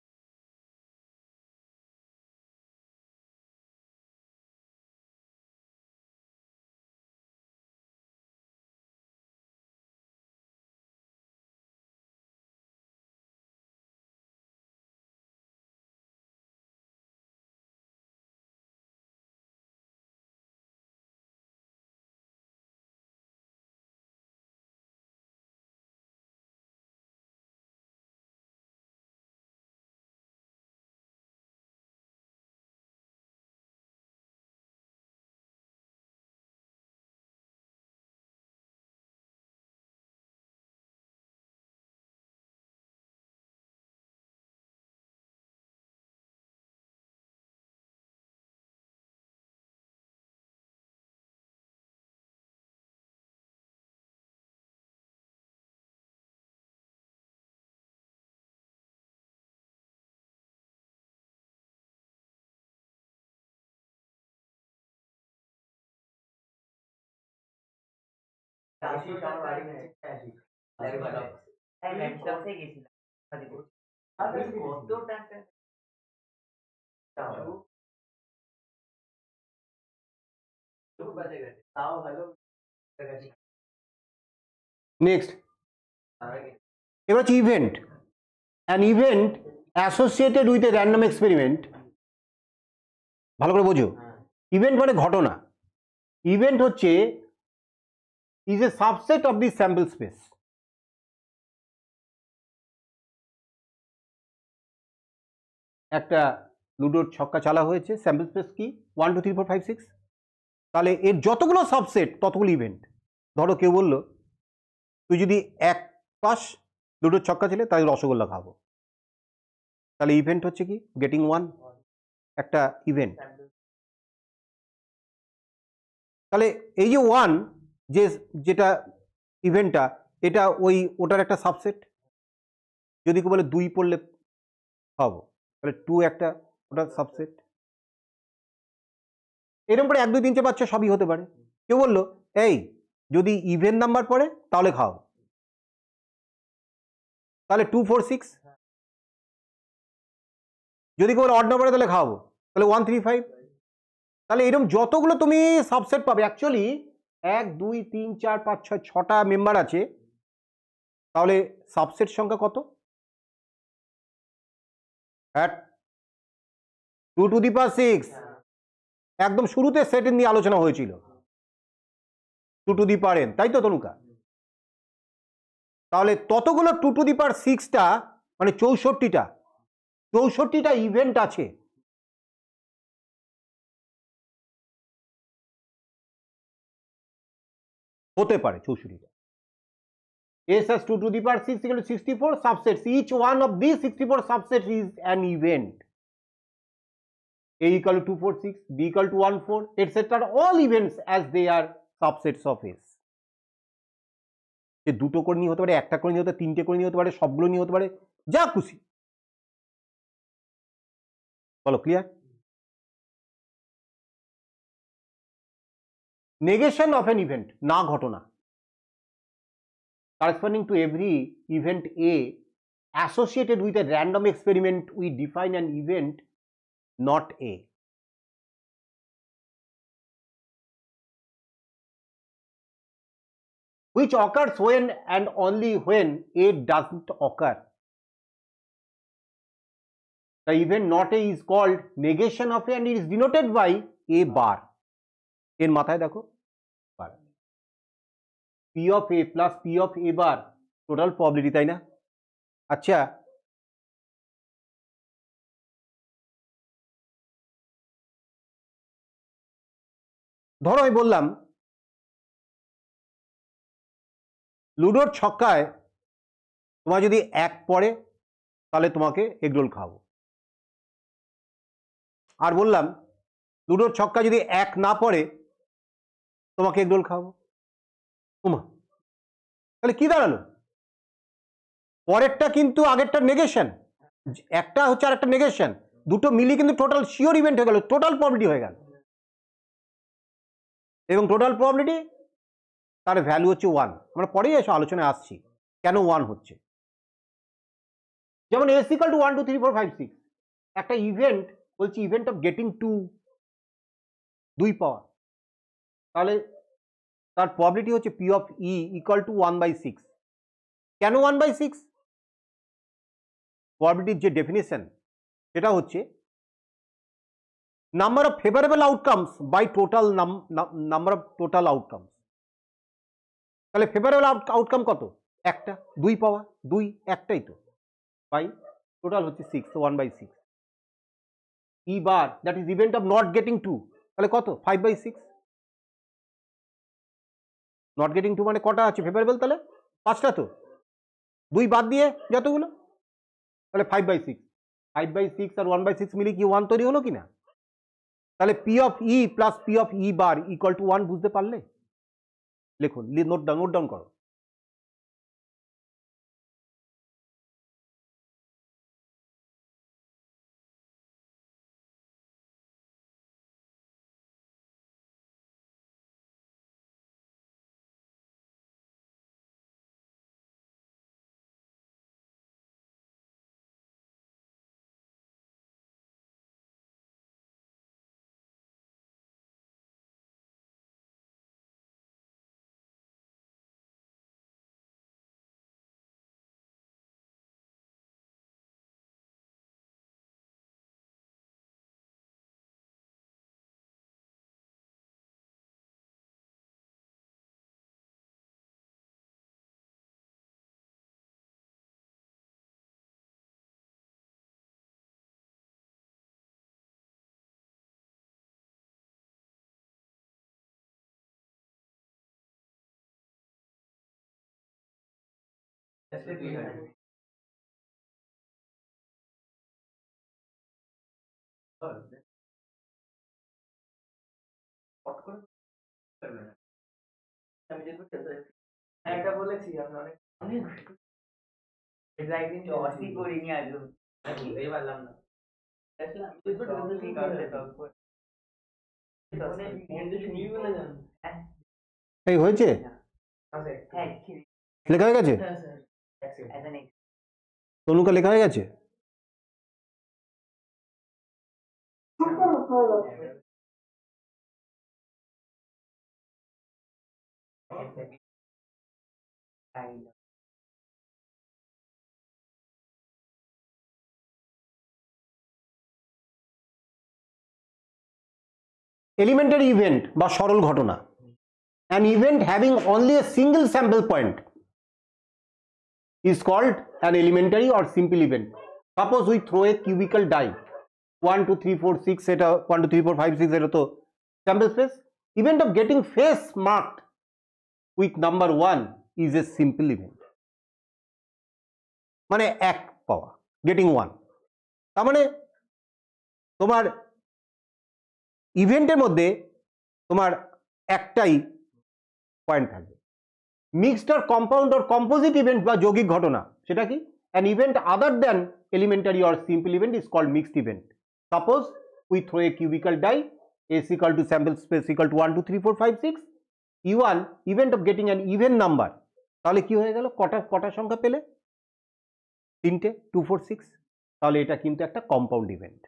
নেক্সট এবার হচ্ছে event, an event associated with a random experiment, ভালো করে বোঝো, ইভেন্ট মানে ঘটনা, ইভেন্ট হচ্ছে is a subset of the sample space, একটা লুডোর ছক্কা চালা হয়েছে, স্যাম্পল স্পেস কি 1 2 3 4 5 6, তাহলে এর যতগুলো সাবসেট ততগুলো ইভেন্ট। ধরো কেউ বললো তুই যদি এক পাস লুডোর ছক্কা ছিলে তাহলে রসগোল্লা খাবো, তাহলে ইভেন্ট হচ্ছে কি গেটিং 1, একটা ইভেন্ট। তাহলে এই যে 1 যেটা ইভেন্টটা, এটা ওটার একটা সাবসেট। যদি কেউ বলে 2 পড়লে খাবো, তাহলে 2 একটা ওটার সাবসেট। এরকম করে 1 2 3 4 5 6 সবই হতে পারে। কেউ বললো এই যদি ইভেন নাম্বার পড়ে তাহলে খাও, তাহলে 2 4 6। যদি কেউ বলে অড নাম্বারে তাহলে খাওয়াবো, তাহলে 1 3 5। তাহলে এরকম যতগুলো তুমি সাবসেট পাবে, অ্যাকচুয়ালি 1 2 3 4 5 6 6টা মেম্বার আছে, তাহলে সাবসেট সংখ্যা কত? 2 টু দি পাওয়ার 6। একদম শুরুতে সেট নিয়ে আলোচনা হয়েছিল 2 টু দি পাওয়ার n, তাই তো তনুকা? তাহলে ততগুলো 2 টু দি পাওয়ার 6টা মানে 64টা ইভেন্ট আছে। হতে পারে 64টা। S as 2 to the power 6 equal to 64 subsets. Each one of these 64 subsets is an event. A equal to 2 4 6, B equal to 1 4, etc. are all events as they are subsets of S. যে দুটো করে নিয়ে হতে পারে, একটা করে নিয়ে হতে পারে, তিনটে করে নিয়ে হতে পারে, সবগুলো নিয়ে হতে পারে, যা খুশি। বলো clear? Negation of N event, না ঘটনা। Corresponding to every event A associated with a random experiment, we define an event not A. Which occurs when and only when A doesn't occur. The event not A is called negation of A and it is denoted by A bar. এর মাথায় দেখো বার, P of A plus P of A bar total probability, তাই না? আচ্ছা, ধরো আমি বললাম লুডোর ছক্কায় তোমার যদি 1 পড়ে তাহলে তোমাকে এগরোল খাওয়াবো, আর বললাম লুডোর ছক্কা যদি 1 না পড়ে তোমাকে এগরোল খাওয়াবো। উমা, তাহলে কি দাঁড়ালো? পরেরটা কিন্তু আগেরটা নেগেশন, একটা হচ্ছে আর একটা নেগেশন, দুটো মিলিয়ে কিন্তু টোটাল শিওর ইভেন্ট হয়ে গেল, টোটাল প্রবাবিলিটি হয়ে গেল। এবং টোটাল প্রবাবিলিটি তার ভ্যালু হচ্ছে 1। আমরা পরেই এসে আলোচনায় আসছি কেন 1 হচ্ছে। যেমন S equal to 1 2 3 4 5 6, একটা ইভেন্ট বলছি ইভেন্ট অফ গেটিং টু 2 পাওয়ার, তাহলে তার প্রবাবিলিটি হচ্ছে P of E equal to 1/6। কেন 1/6? প্রবাবিলিটির যে ডেফিনিশন সেটা হচ্ছে number of favourable outcomes by total number of total outcomes. তাহলে ফেভারেবল আউটকাম কত? একটা, 2 পাওয়া, 2 একটাই তো, বাই টোটাল হচ্ছে 6, তো 1/6। E bar that is event of not getting 2, তাহলে কত? 5/6। নট গেটিং 2 মানে কটা আছে ফেভারেবল? তাহলে 5টা, তো 2 বাদ দিয়ে যতগুলো, তাহলে 5/6। 5/6 আর 1/6 মিলে কি 1 তৈরি হলো কিনা? তাহলে P of E plus P of E bar equal to 1, বুঝতে পারলে? লিখুন, নোট ডাউন করো। আমি যেটুকু একটা বলেছি আমি অনেক অনেক এটা একদিন অসি করিনি আজও বুঝতেই পারলাম না এই হয়েছে, হ্যাঁ লেখা হয়ে গেছে, তনুকা লেখা হয়ে গেছে। এলিমেন্টারি ইভেন্ট বা সরল ঘটনা, an event having only a single sample point is called an elementary or simple event. Suppose we throw a cubical die, 1 2 3 4 6 এটা 1 2 3 4 5 6 এটা তো sample space. Event of getting face marked with number 1 is a simple event. মানে এক পাওয়া, getting 1, তার মানে তোমার ইভেন্টের মধ্যে তোমার একটাই পয়েন্ট থাকবে। Mixed or compound or composite event বা যৌগিক ঘটনা, সেটা কি? An event other than elementary or simple event is called mixed event. Suppose we throw a cubical die, S equal to sample space equal to 1 2 3 4 5 6, ইউ1 event of getting an even number, তাহলে কি হয়ে গেল? কটা সংখ্যা পেলে? 3টে, 2 4 6, তাহলে এটা কিন্তু একটা কম্পাউন্ড ইভেন্ট।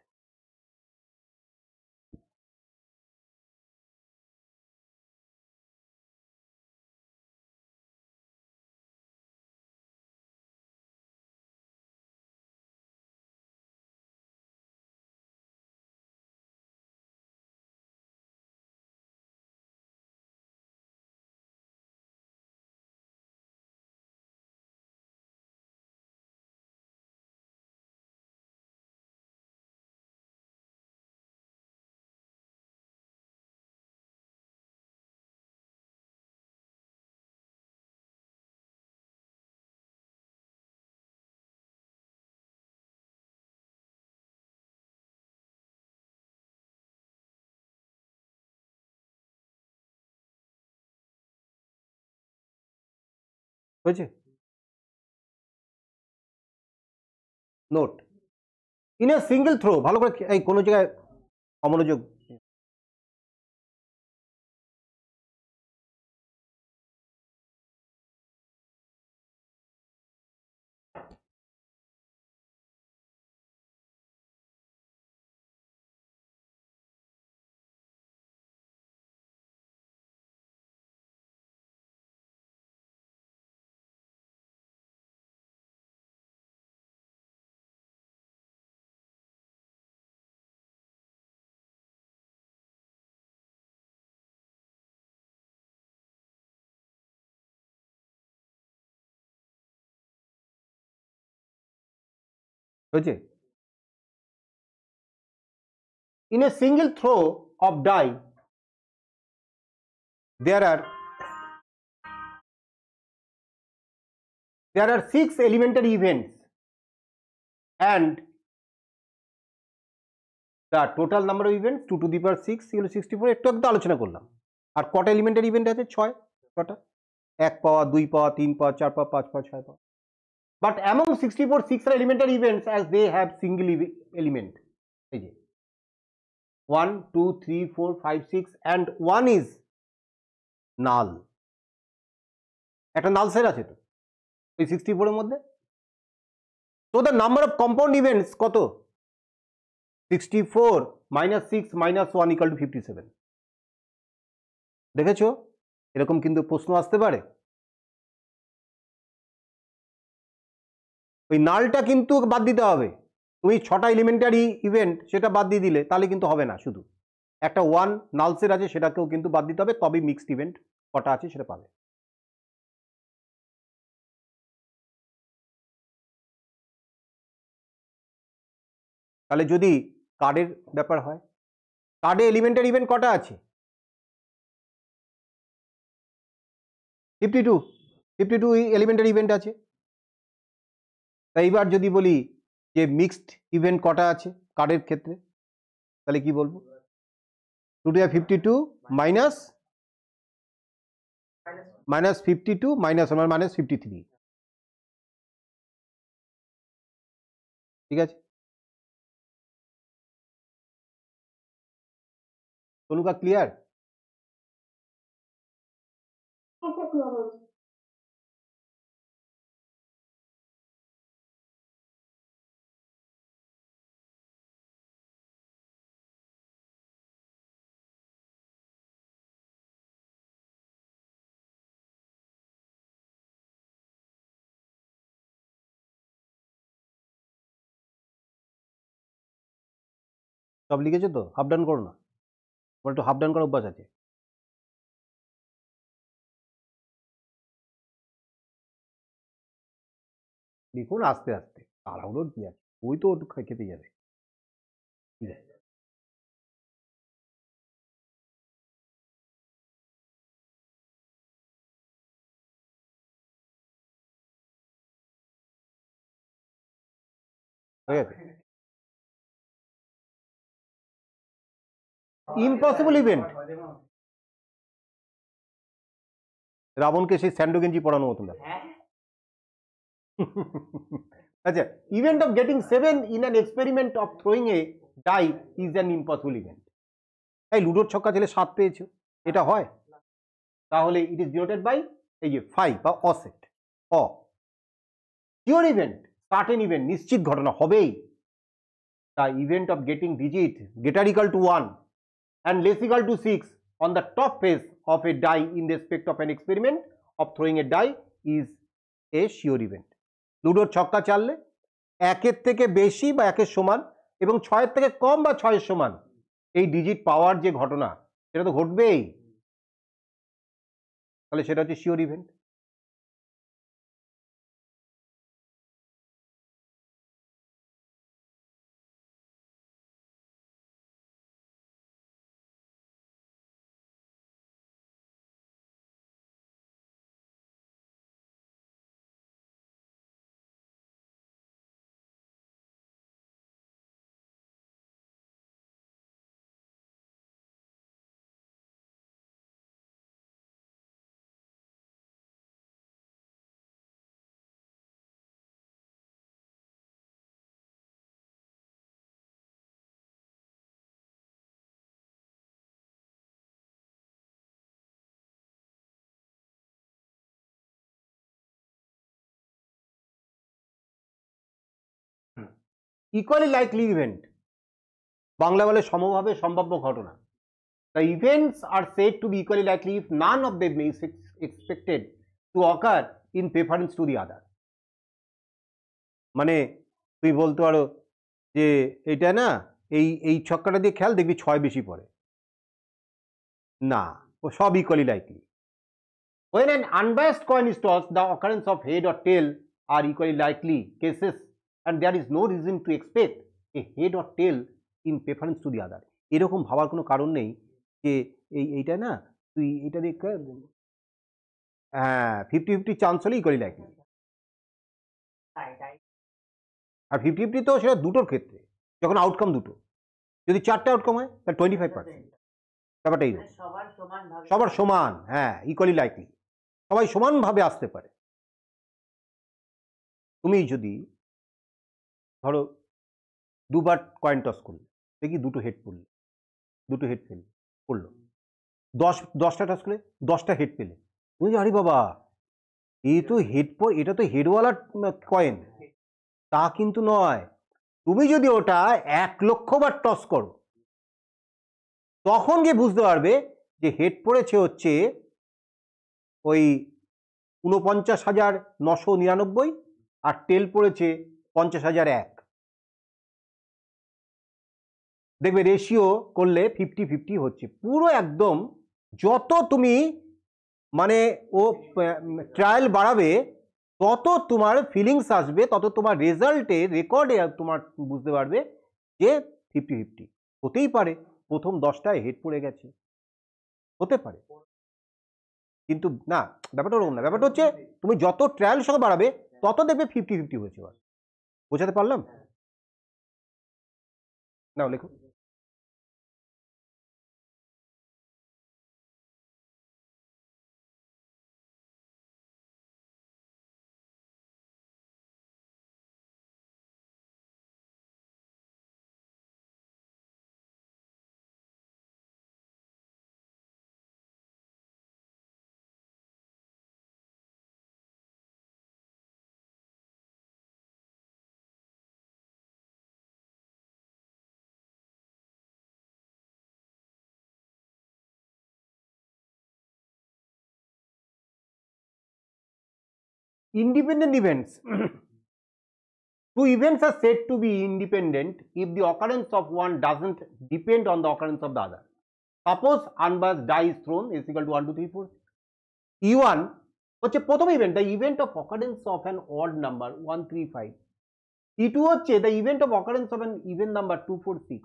হয়েছে? Note, in a single throw, ভালো করে এই কোনো জায়গায় অমনোযোগ, হয়েছে? In a single throw of die, there are 6 elementary events and the total number of events 2 to the power 6 এগুলো 64, একটু একটু আলোচনা করলাম। আর কটা এলিমেন্টারি ইভেন্ট আছে? 6। কটা? 1 পাওয়া, 2 পাওয়া, 3 পাওয়া, 4 পাওয়া, 5 পাওয়া, 6 পাওয়া। But among 64, 6 are elementary events as they have single element. এই যে 1 2 3 4 5 6 and 1 is null, একটা নাল সেট আছে তো এই 64 এর মধ্যে। তো the number of compound events কত? 64 minus 6 minus 1 equal to 57। দেখেছো, এরকম কিন্তু প্রশ্ন আসতে পারে। ওই নালটা কিন্তু বাদ দিতে হবে। তুমি 6টা এলিমেন্টারি ইভেন্ট সেটা বাদ দিয়ে দিলে তাহলে কিন্তু হবে না, শুধু একটা 1 নাল সেট আছে সেটাকেও কিন্তু বাদ দিতে হবে, তবেই মিক্সড ইভেন্ট কটা আছে সেটা পাবে। তাহলে যদি কার্ডের ব্যাপার হয়, কার্ডে এলিমেন্টারি ইভেন্ট কটা আছে? 52 এলিমেন্টারি ইভেন্ট আছে। তাই এবার যদি বলি যে মিক্সড ইভেন্ট কটা আছে কার্ডের ক্ষেত্রে, তাহলে কি বলবো? 2×52 মাইনাস 52 মাইনাস আমার মাইনাস 53, ঠিক আছে? তনুকা ক্লিয়ার? সব লিখেছো তো? হাফ ডান করো না, আমার একটু হাফ ডান করার অভ্যাস আছে। লিখুন আস্তে আস্তে, তাড়াহুড়োর কি আছে, ওই তো একটু খেতে যাবে। ঠিক আছে, হয়ে গেছে। ইম্পসিবল ইভেন্ট, রাবণকে সেই স্যান্ডো গেঞ্জি পড়ানো মতন ব্যাপার। আচ্ছা, event of getting 7 in an experiment of throwing a die is an impossible event. এই লুডোর ছক্কা ছেলে 7 পেয়েছো, এটা হয়? তাহলে ইট ইজ ডিনোটেড বাই এই যে 5 বা অসেট। অ শিওর ইভেন্ট, সার্টেন ইভেন্ট, নিশ্চিত ঘটনা হবেই। The event of getting digit greater equal to 1 and less equal to 6 on the top face of a die in respect of an experiment of throwing a die is a sure event. লুডোর ছক্কা চাললে 1-এর থেকে বেশি বা 1-এর সমান এবং 6-এর থেকে কম বা 6-এর সমান এই ডিজিট পাওয়ার যে ঘটনা, সেটা তো ঘটবেই। তাহলে সেটা হচ্ছে sure event. Equally likely event, Bangla বলে সমভাবে সম্ভাব্য ঘটনা। The events are said to be equally likely if none of them is expected to occur in preference to the other. মানে তুমি বলতে পারো যে এটা না, এই ছক্কাটা দিয়ে খেয়াল দেখবি 6 বেশি পড়ে না, ও সব equally likely. When an unbiased coin is tossed, the occurrence of head or tail are equally likely cases and there is no reason to expect a head or tail in preference to the other. এরকম ভাবার কোনো কারণ নেই যে এইটা না তুই এটা দেখ, হ্যাঁ 50-50 চান্স হলে ইকুয়ালি লাইকলি। আর 50-50 তো সেটা দুটোর ক্ষেত্রে, যখন আউটকাম দুটো, যদি 4টে আউটকাম হয় তাহলে 25%। ব্যাপারটা এইরকম, সবার সমান, হ্যাঁ ইকুয়ালি লাইকলি, সবাই সমানভাবে আসতে পারে। তুমি যদি ধরো দুবার কয়েন টস করলে, দেখি দুটো হেড পড়লে, দুটো হেড পড়লো, 10টা টস করলে 10টা হেড পেলে, তুমি আরে বাবা এই তো হেড, এটা তো হেডওয়ালা কয়েন, তা কিন্তু নয়। তুমি যদি ওটা 1 লক্ষ বার টস করো, তখন গিয়ে বুঝতে পারবে যে হেড পড়েছে হচ্ছে ওই 49,999 আর টেল পড়েছে 50,001। দেখবে রেশিও করলে 50-50 হচ্ছে পুরো একদম। যত তুমি মানে ও ট্রায়াল বাড়াবে, তত তোমার ফিলিংস আসবে, তত তোমার রেজাল্টে রেকর্ডে তোমার বুঝতে পারবে যে 50-50 হতেই পারে। প্রথম 10টায় হেড পড়ে গেছে, হতে পারে, কিন্তু না, ব্যাপারটা ওরকম না। ব্যাপারটা হচ্ছে তুমি যত ট্রায়াল সঙ্গে বাড়াবে তত দেখবে 50-50 হয়েছে। বোঝাতে পারলাম? নাও লেখো। Independent events. Two events are said to be independent if the occurrence of one doesn't depend on the occurrence of the other. Suppose unbiased die is thrown is equal to 1, 2, 3, 4. E1 হচ্ছে প্রথম event, the event of occurrence of an odd number 1, 3, 5. E2 হচ্ছে the event of occurrence of an even number 2, 4, 6.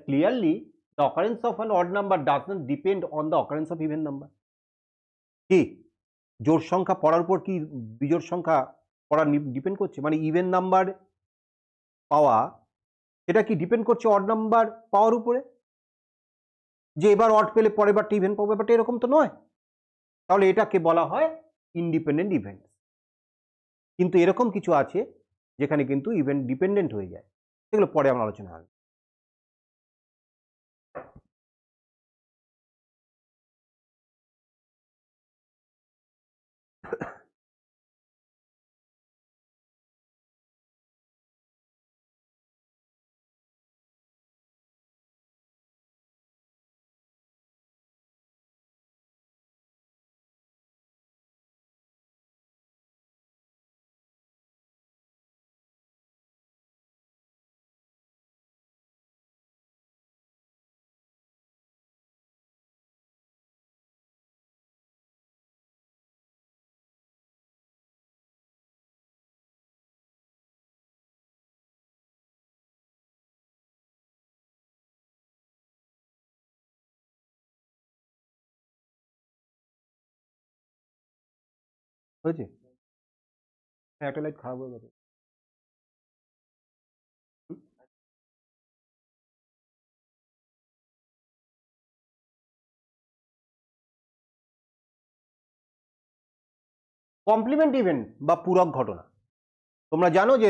Clearly the occurrence of an odd number doesn't depend on the occurrence of even number. কি জোড় সংখ্যা পড়ার উপর কি বিজোড় সংখ্যা পড়া ডিপেন্ড করছে? মানে ইভেন নাম্বার পাওয়া এটা কি ডিপেন্ড করছে অড নাম্বার পাওয়ার উপরে? যে এবার অড পেলে পরের বারটা ইভেন পাবো, ব্যাপারটা এরকম তো নয়। তাহলে এটাকে বলা হয় ইন্ডিপেন্ডেন্ট ইভেন্ট। কিন্তু এরকম কিছু আছে যেখানে কিন্তু ইভেন্ট ডিপেন্ডেন্ট হয়ে যায়, সেগুলো পরে আমরা আলোচনা হবে। হয়েছে? হ্যাঁ, একটা লাইট খারাপ হয়ে গেছে। কমপ্লিমেন্ট ইভেন্ট বা পূরক ঘটনা, তোমরা জানো যে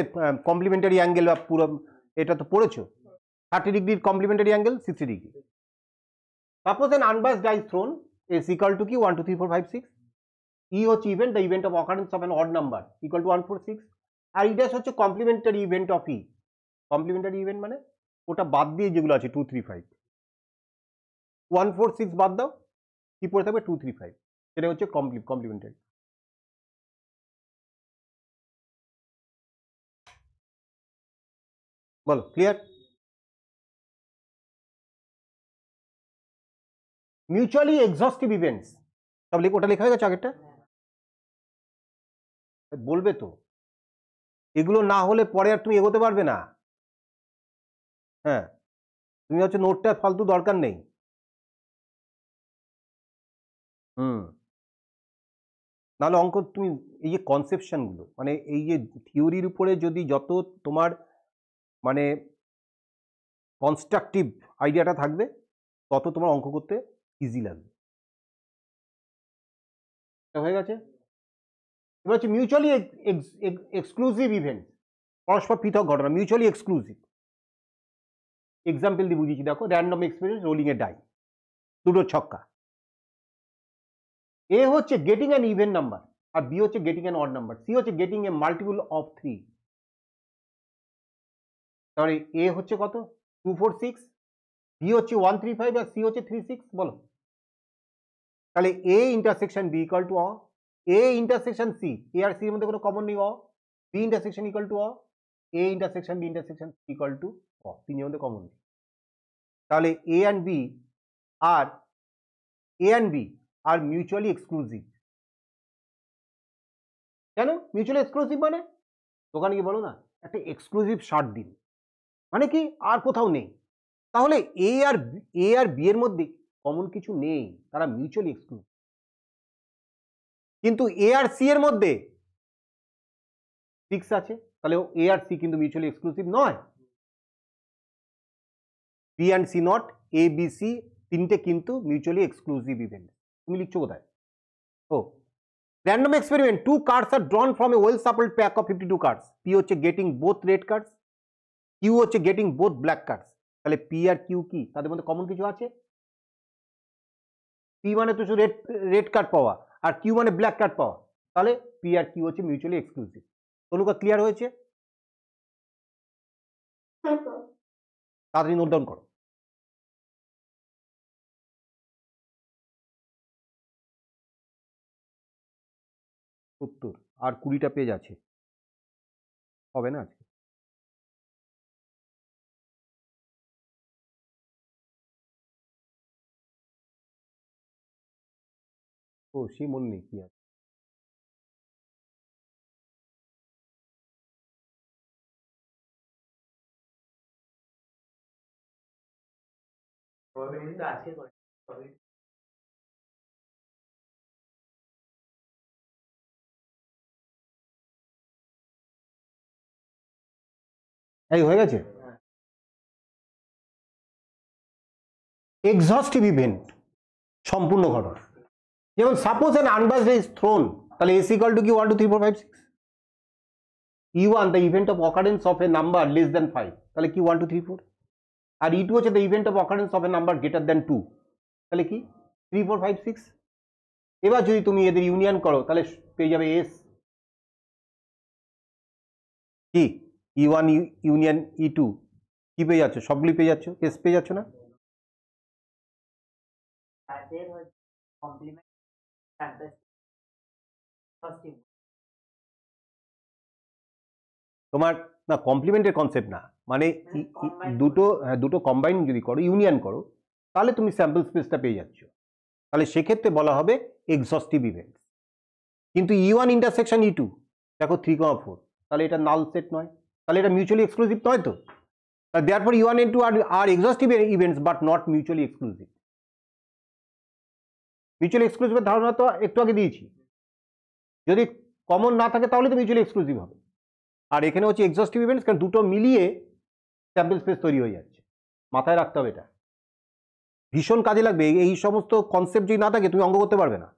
কমপ্লিমেন্টারি অ্যাঙ্গেল বা পূরক, এটা তো পড়েছো। 30 ডিগ্রির complementary angle 60 degree. Suppose an unbiased die thrown is equal to কি 1, 2, 3, 4, 5, 6. ই হচ্ছে event, the event of occurrence of an odd number equal to 1, 4, 6. আর ইডাস হচ্ছে complementary event of E. Complementary event মানে ওটা বাদ দিয়ে যেগুলো আছে 2, 3, 5, 1, 4, 6 বাদ দাও, কি পড়ে থাকবে 2, 3, 5, এটা হচ্ছে কমপ্লিমেন্টারি। বলো, ক্লিয়ার? মিউচুয়ালি এক্সস্টিভ ইভেন্টস, সব ওটা লেখা হয়ে গেছে আগেরটা? বলবে তো, এগুলো না হলে পরে আর তুমি এগোতে পারবে না। হ্যাঁ, তুমি হচ্ছে নোটটা ফালতু দরকার নেই। নাহলে অঙ্ক তুমি এই যে কনসেপশনগুলো, মানে এই যে থিওরির উপরে যদি যত তোমার মানে কনস্ট্রাকটিভ আইডিয়াটা থাকবে, তত তোমার অঙ্ক করতে ইজি লাগবে। হয়ে গেছে? এবার হচ্ছে মিউচুয়ালি এক্সক্লুসিভ ইভেন্ট, পরস্পর পৃথক ঘটনা, মিউচুয়ালি এক্সক্লুসিভ। এক্সাম্পল দিয়ে বুঝিয়েছি, দেখো, random experience rolling a die, দুটো ছক্কা। এ হচ্ছে গেটিং অ্যান ইভেন নাম্বার, আর বি হচ্ছে getting an odd number, C হচ্ছে গেটিং এ মাল্টিপল অফ 3। তাহলে এ হচ্ছে কত? 2, 4, 6, বি হচ্ছে 1, 3, 5, আর সি হচ্ছে 3, 6। বলো, তাহলে A intersection B equal to অ, এ ইন্টারসেকশন সি, এ আর সি এর মধ্যে কোনো কমন নেই, অ। বি ইন্টারসেকশন ইকুয়াল টু অ, A intersection B intersection equal to অ, তিনের মধ্যে কমন নেই। তাহলে এ অ্যান্ড বি আর মিউচুয়ালি এক্সক্লুসিভ। কেন মিউচুয়ালি এক্সক্লুসিভ? মানে দোকানে গিয়ে বলো না একটা এক্সক্লুসিভ শার্ট দিন, মানে কি আর কোথাও নেই। তাহলে এ আর বি এর মধ্যে কমন কিছু নেই, তারা মিউচুয়ালি এক্সক্লুসিভ। কিন্তু এ আর সি এর মধ্যে 6 আছে, তাহলে এ আর সি কিন্তু মিউচুয়ালি এক্সক্লুসিভ নয়। B and C not, A B C তিনটে কিন্তু মিউচুয়ালি এক্সক্লুসিভ ইভেন্ট। তুমি লিখছো কোথায়? ও random experiment, 2 cards are drawn from a well shuffled pack of 52 cards. P হচ্ছে getting both red cards, Q হচ্ছে গেটিং বোথ ব্ল্যাক কার্ডস। তাহলে P আর কিউ কি, তাদের মধ্যে কমন কিছু আছে? পি মানে তো শুধু রেড কার্ড পাওয়া, আর কিউ মানে ব্ল্যাক কার্ড পাওয়া। তাহলে পি আর কিউ হচ্ছে মিউচুয়ালি এক্সক্লুসিভ। তনুকা ক্লিয়ার হয়েছে? তাড়াতাড়ি নোট ডাউন করো। সত্তর আর 20টা পেজ আছে, হবে না আজকে? ও সে মনে নেই কি আছে। প্রবাবিলিটি তো আছে করে probability এই হয়ে গেছে। এক্সহস্টিভ ইভেন্ট সম্পূর্ণ ঘটনা, যেমন সাপোজ অ্যান আনবাসড ইজ থ্রোন, তাহলে এস ইকুয়াল টু কি 1 2 3 4 5 6। E1 the event of occurrence of a number less than 5, তাহলে কি 1 2 3 4। আর E2 হচ্ছে the event of occurrence of a number greater than 2, তাহলে কি 3 4 5 6। এবার যদি তুমি এদের ইউনিয়ন করো তাহলে পেয়ে যাবে এস কি E1 ইউনিয়ন E2 কি পেয়ে যাচ্ছ, সবগুলি পেয়ে যাচ্ছ, এস পেয়ে যাচ্ছ না? তাদের হচ্ছে কমপ্লিমেন্ট তোমার না কমপ্লিমেন্টের কনসেপ্ট না, মানে দুটো কম্বাইন যদি করো, ইউনিয়ন করো, তাহলে তুমি স্যাম্পল স্পেসটা পেয়ে যাচ্ছ, তাহলে সেক্ষেত্রে বলা হবে এক্সহস্টিভ ইভেন্ট। কিন্তু E1 ইন্টারসেকশন E2 দেখো 3,4, তাহলে এটা নাল সেট নয়, তাহলে এটা মিউচুয়ালি এক্সক্লুসিভ নয় তো। দেয়ারফর E1 and 2 আর exhaustive events but not mutually exclusive. Mutually এক্সক্লুসিভের ধারণা তো একটু আগে দিয়েছি, যদি কমন না থাকে তাহলে তো মিউচুয়ালি এক্সক্লুসিভ হবে। আর এখানে হচ্ছে এক্সহস্টিভ ইভেন্টস, কারণ দুটো মিলিয়ে স্যাম্পল স্পেস তৈরি হয়ে যাচ্ছে, মাথায় রাখতে হবে এটা, ভীষণ কাজে লাগবে। এই সমস্ত কনসেপ্ট যদি না থাকে তুমি অঙ্ক করতে পারবে না।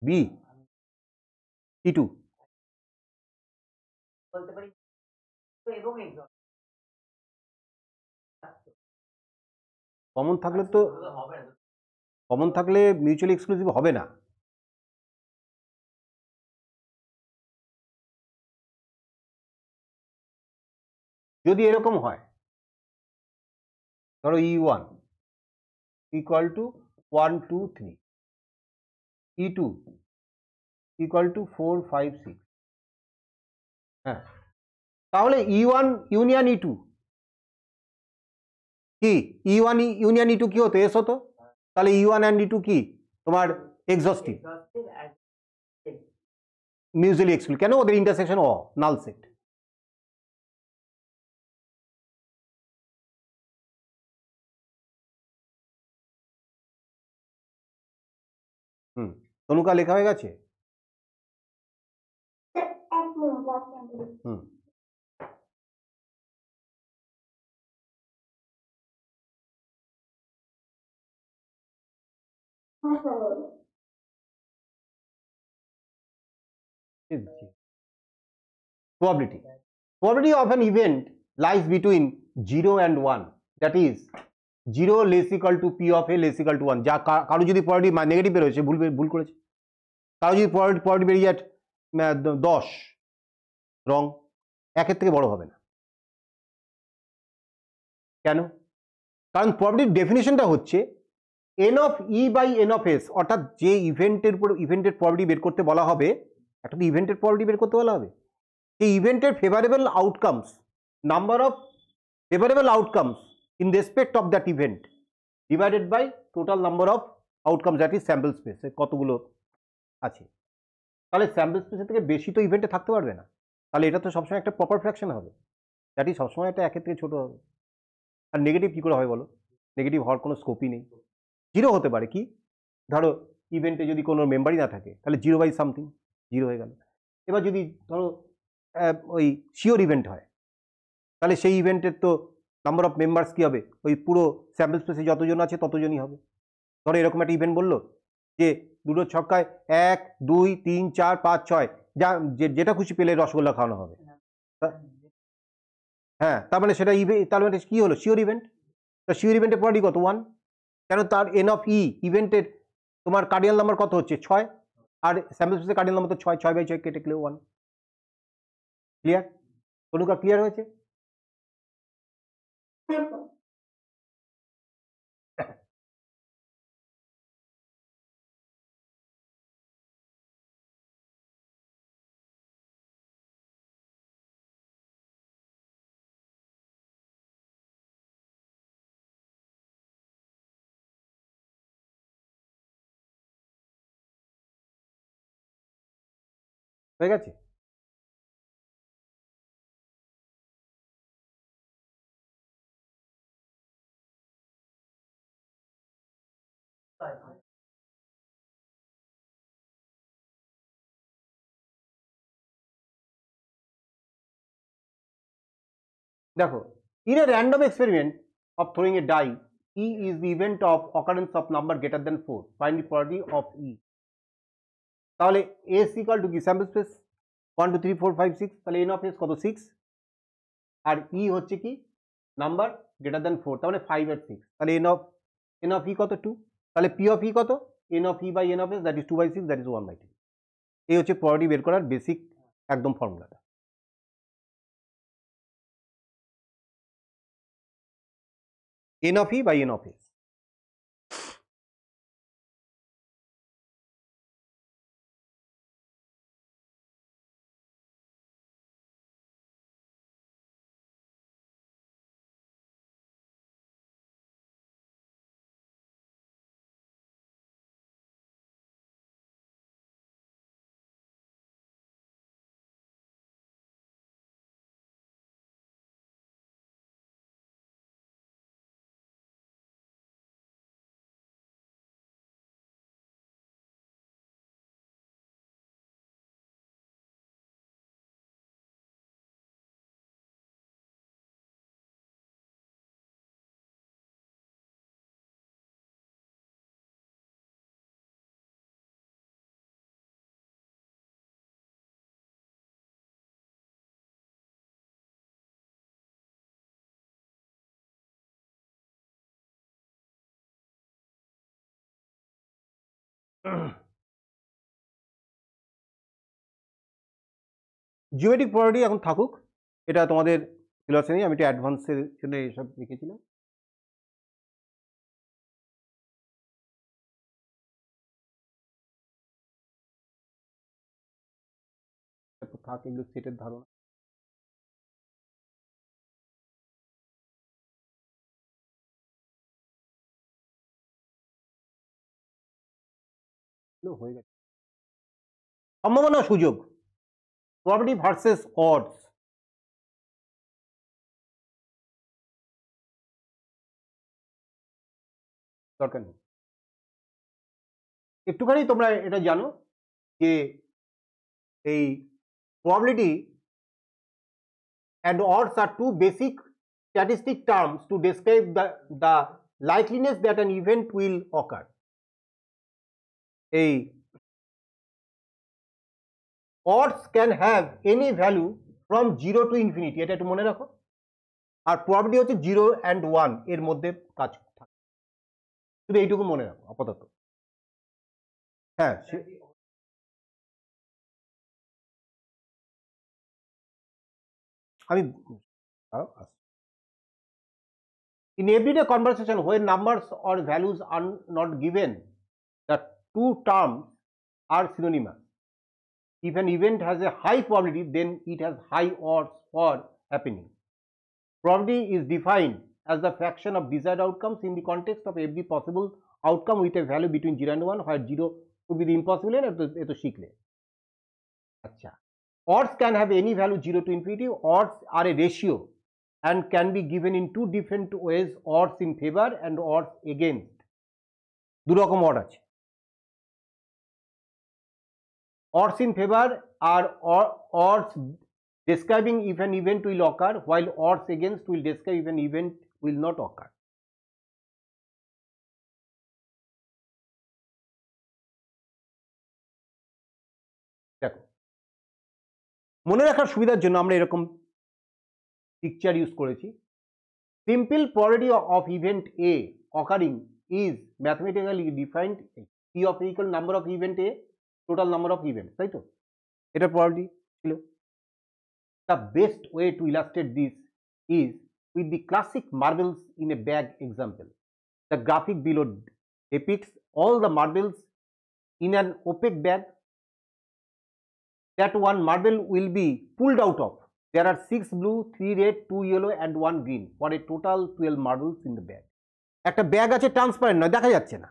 বি E2 বলতে পারি এবং এক্সহস্ট কমন থাকলে তো, কমন থাকলে মিউচুয়ালি এক্সক্লুসিভ হবে না। যদি এরকম হয়, ধরো E1 equal to 1 2 3, E2 equal to 4 5 6, হ্যাঁ, তাহলে E1 ইউনিয়ন E2 কি, E1 ইউনিয়ন E2 কি হতো, এস হতো, তাহলে E1 অ্যান্ড E2 কি তোমার এক্সহস্টিভ, মিউচুয়ালি এক্সক্লুসিভ। কেন? ওদের ইন্টারসেকশন নাল সেট। তনুকা লেখা হয়ে গেছে? হুম, probability. Probability of an event lies between 0 and 1, that is 0 less equal to P of A less equal to 1। যা কারো যদি probability নেগেটিভ বেরোচ্ছে, ভুল করেছে, কারো যদি probability বেরিয়ে যায় 10, রং, একের থেকে বড় হবে না। কেন? কারণ probability ডেফিনেশনটা হচ্ছে n of E by n of S, অর্থাৎ যে ইভেন্টের উপর ইভেন্টের probability বের করতে বলা হবে, একটা তো ইভেন্টের probability বের করতে বলা হবে, এই ইভেন্টের favourable outcomes, number of favourable outcomes in respect of that event divided by total number of outcomes, that is sample space, কতগুলো আছে। তাহলে স্যাম্পল স্পেসের থেকে বেশি তো ইভেন্টে থাকতে পারবে না, তাহলে এটা তো সবসময় একটা প্রপার ফ্র্যাকশন হবে, দ্যাট ইজ সবসময় একটা একের থেকে ছোট হবে। আর নেগেটিভ কী করে হয় বলো? নেগেটিভ হওয়ার কোনো স্কোপই নেই। জিরো হতে পারে, কি ধরো ইভেন্টে যদি কোনো মেম্বারই না থাকে তাহলে 0/something 0 হয়ে গেল। এবার যদি ধরো ওই শিওর ইভেন্ট হয় তাহলে সেই ইভেন্টের তো নাম্বার অফ মেম্বার্স কী হবে, ওই পুরো স্যাম্পল স্পেসে যতজন আছে ততজনই হবে। ধরো এরকম একটা ইভেন্ট বললো যে দুটো ছক্কায় 1 2 3 4 5 6 যা যেটা খুশি পেলে রসগোল্লা খাওয়ানো হবে। হ্যাঁ, তার মানে সেটা তার মানে কী হলো, শিওর ইভেন্ট। তা শিওর ইভেন্টের প্রপার্টি কত 1, কেন তার এন অফ ই ইভেন্টের তোমার কার্ডিনাল নাম্বার কত হচ্ছে 6, আর স্যাম্পল স্পেসের কার্ডিনাল নাম্বার তো 6, 6/6 কেটে গেলে 1। ক্লিয়ার? তনুকা ক্লিয়ার হয়েছে? হয়ে গেছে? দেখো, in a random experiment of throwing a die, E is the event of occurrence of number greater than 4. Find the probability of E. তাহলে S equal to কি, স্যাম্পল স্পেস 1 2 3 4 5 6, তাহলে n of S কত 6, আর E হচ্ছে কি number greater than 4, তার মানে 5 আর 6, তাহলে n of E কত 2, তাহলে P of E কত, n of E by n of S, that is 2/6, that is 1/3। এই হচ্ছে প্রবাবিলিটি বের করার বেসিক একদম ফর্মুলাটা। n of E by n of S। Geometric property এখন থাকুক, এটা তোমাদের সিলেবাসে নেই, আমি একটু অ্যাডভান্সের জন্য এসব লিখেছিলাম। থাক এগুলো সেটের ধারণা। হয়ে গেছে। সম্ভাবনা সুযোগ, প্রবাবিলিটি ভার্সেস অডস। দরকার নেই, একটুখানি তোমরা এটা জানো যে এই probability and odds are two basic statistic terms to describe the likeliness that an event will occur. এই odds can have any value from 0 to infinity, এটা একটু মনে রাখো। আর probability হচ্ছে 0 and 1 এর মধ্যে কাজ থাকে, শুধু এইটুকু মনে রাখো আপাতত। হ্যাঁ, আমি in everyday conversation when numbers or values are not given, the two terms are synonymous. If an event has a high probability, then it has high odds for happening. Probability is defined as the fraction of desired outcomes in the context of every possible outcome with a value between 0 and 1, where 0 could be the impossible and eto শিখলে। আচ্ছা, odds can have any value 0 to infinity. Odds are a ratio and can be given in two different ways, odds in favor and odds against। দু রকম odd আছে, odds in favor are odds describing if an event will occur, while odds against will describe if an event will not occur. দেখো, মনে রাখার সুবিধার জন্য আমরা এরকম পিকচার ইউজ করেছি। Simple probability of event A occurring is mathematically defined P of A equal number of event A total number of events, তাই তো? এটা probability ছিল। The best way to illustrate this is with the classic marbles in a bag example. The graphic below depicts all the marbles in an opaque bag that one marble will be pulled out of. There are 6 blue, 3 red, 2 yellow and 1 green for a total 12 marbles in the bag. একটা bag আছে, transparent নয়, দেখা যাচ্ছে না,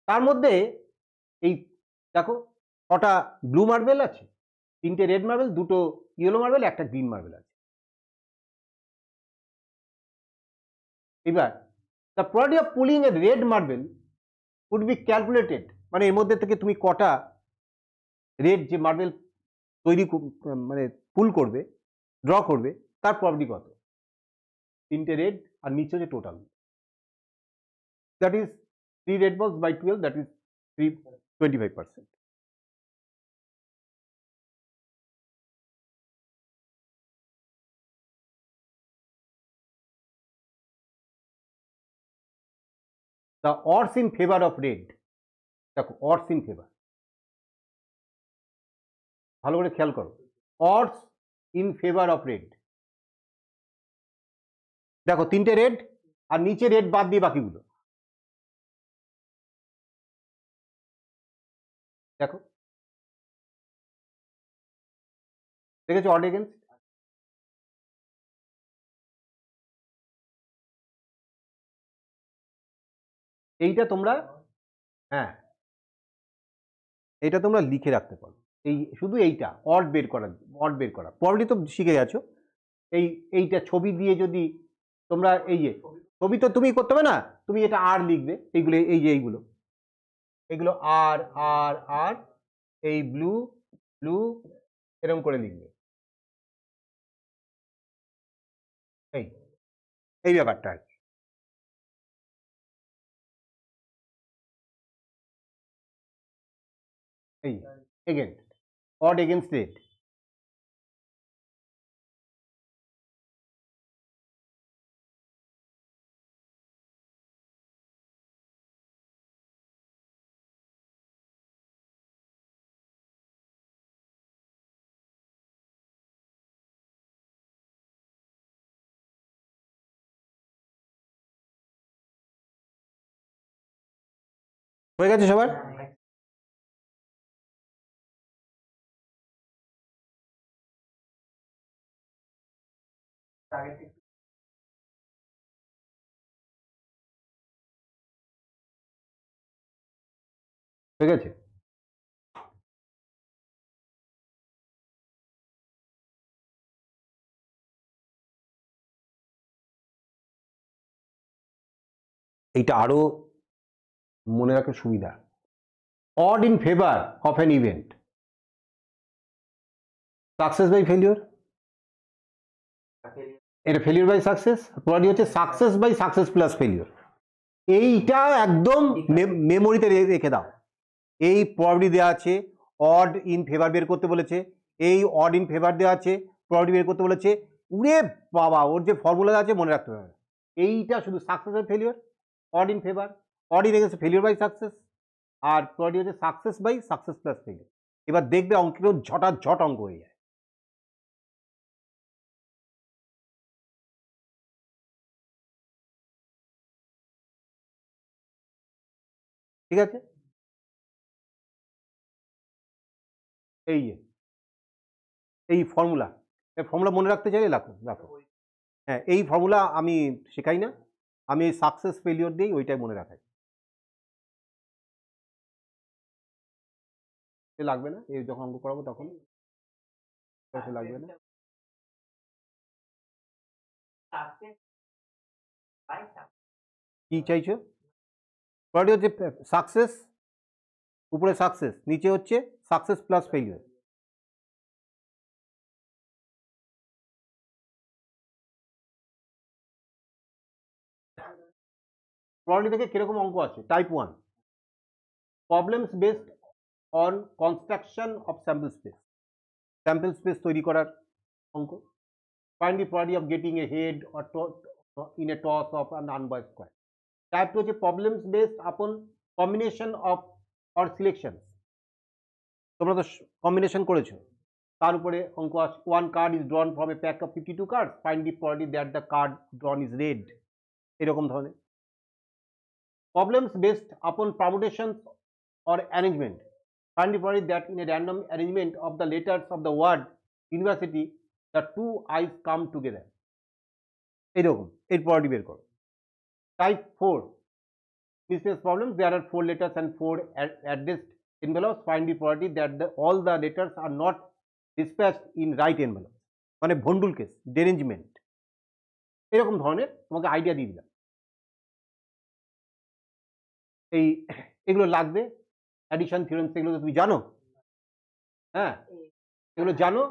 তার মধ্যে এই দেখো কটা ব্লু মার্বেল আছে, 3টে রেড মার্বেল, 2টো ইয়েলো মার্বেল, একটা গ্রিন মার্বেল আছে। এবার the probability of pulling a red marble would be calculated, মানে এর মধ্যে থেকে তুমি কটা রেড যে মার্বেল তৈরি মানে পুল করবে, ড্র করবে, তার প্রবাবিলিটি কত? 3টে রেড আর নিচে যে total, that is 3 red balls by 12, that is 25%. The odds in favor of red, দেখো odds in favor, ভালো করে খেয়াল করো, odds in favor of red, দেখো 3টে রেড আর নিচে রেড বাদ দিয়ে বাকিগুলো, দেখো দেখেছো অড এগেন্স্ট? এইটা তোমরা, হ্যাঁ এইটা তোমরা লিখে রাখতে পারো, এই শুধু এইটা অড বের করা, অড বের করা প্রবাবিলিটি তো শিখে গেছো। এইটা ছবি দিয়ে যদি তোমরা, এই যে ছবি তো তুমি করতে হবে না, তুমি এটা আর লিখবে, এইগুলো এই যে এইগুলো আর আর আর, এই ব্লু ব্লু এরকম করে লিখবে, এই এই ব্যাপারটা আর কি। এই এগেনস্ট, অড এগেনস্ট রেড, হয়ে গেছে সবার? হয়ে গেছে? এইটা আরো মনে রাখার সুবিধা, odd in favour of an event, success by failure, এটা ফেলিওর বাই সাকসেস, প্রবাবিলিটি হচ্ছে success by success plus failure. এইটা একদম মেমোরিতে রেখে দাও। এই প্রবাবিলিটি দেওয়া আছে, অড ইন ফেভার বের করতে বলেছে, এই অড ইন ফেভার দেওয়া আছে, প্রবাবিলিটি বের করতে বলেছে, উরে বাবা ওর যে ফর্মুলা আছে মনে রাখতে হবে। এইটা শুধু success by failure, odd in favour, odd in against failure by success, আর প্রবাবিলিটি হচ্ছে success by success plus failure. এবার দেখবে অঙ্কের ঝটাঝট অঙ্ক হয়ে যায়। ঠিক আছে? এই ফর্মুলা, মনে রাখতে চাইলে রাখো। হ্যাঁ, এই ফর্মুলা আমি শেখাই না, আমি এই সাকসেস ফেলিওর দিয়েই ওইটাই মনে রাখাই। লাগবে না, এই যখন অঙ্ক করাবো তখন লাগবে না। কি চাইছো? প্রবাবিলিটি হচ্ছে সাকসেস উপরে সাকসেস, নিচে হচ্ছে সাকসেস প্লাস ফেলিওর। প্রবাবিলিটি থেকে কিরকম অঙ্ক আছে? Type 1, problems based on construction of sample space, sample space তৈরি করার অঙ্ক। Find the probability of getting a head or in a toss of an unbiased square. Type 2 হচ্ছে problems based upon combination of or selection, তোমরা তো combination করেছো, তার উপরে অঙ্ক আসে। One card is drawn from a pack of 52 card, find the probability that the card drawn is red, এরকম ধরনের। Problems based upon permutations or arrangement, find the probability that in a random arrangement of the letters of the word university the two I's come together, এইরকম এর probability বের করো। Type 4 business problems, there are 4 letters and 4 addressed envelopes, find the probability that all the letters are not dispatched in right envelope, মানে ভন্ডুল case, ডেরেঞ্জমেন্ট, এরকম ধরনের তোমাকে idea দিয়ে দিলাম। এই এগুলো লাগবে, অ্যাডিশন থিওরেমস এগুলো তো তুমি জানো, হ্যাঁ এগুলো জানো,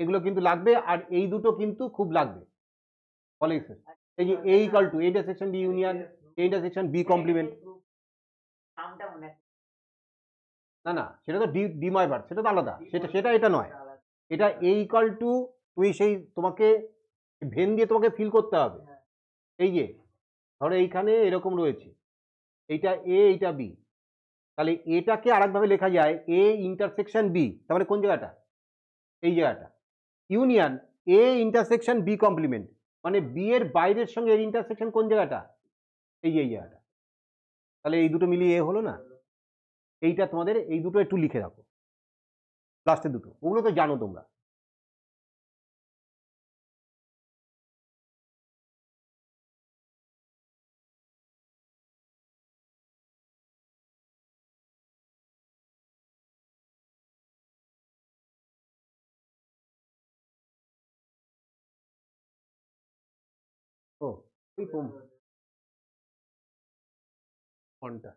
এগুলো কিন্তু লাগবে। আর এই দুটো কিন্তু খুব লাগবে, ফলে এই যে A equal to A intersection B union, A intersection B complement, না না সেটা তো ডি মাই বার, সেটা তো আলাদা, সেটা এটা নয়, এটা A equal to, তুমি সেই তোমাকে ভেন দিয়ে তোমাকে ফিল করতে হবে। এই যে ধরো এইখানে এরকম রয়েছে, এইটা A এইটা B, তাহলে এটাকে আরেকভাবে লেখা যায় A ইন্টারসেকশন B, তার মানে কোন জায়গাটা? এই জায়গাটা। Union A intersection B complement, মানে বি এর বাইরের সঙ্গে এর ইন্টারসেকশন কোন জায়গাটা? এই যে এই জায়গাটা। তাহলে এই দুটো মিলিয়ে এ হলো না? এইটা তোমাদের এই দুটো একটু লিখে রাখো, লাস্টের দুটো, ওগুলো তো জানো তোমরা। ও ওই কোনটা?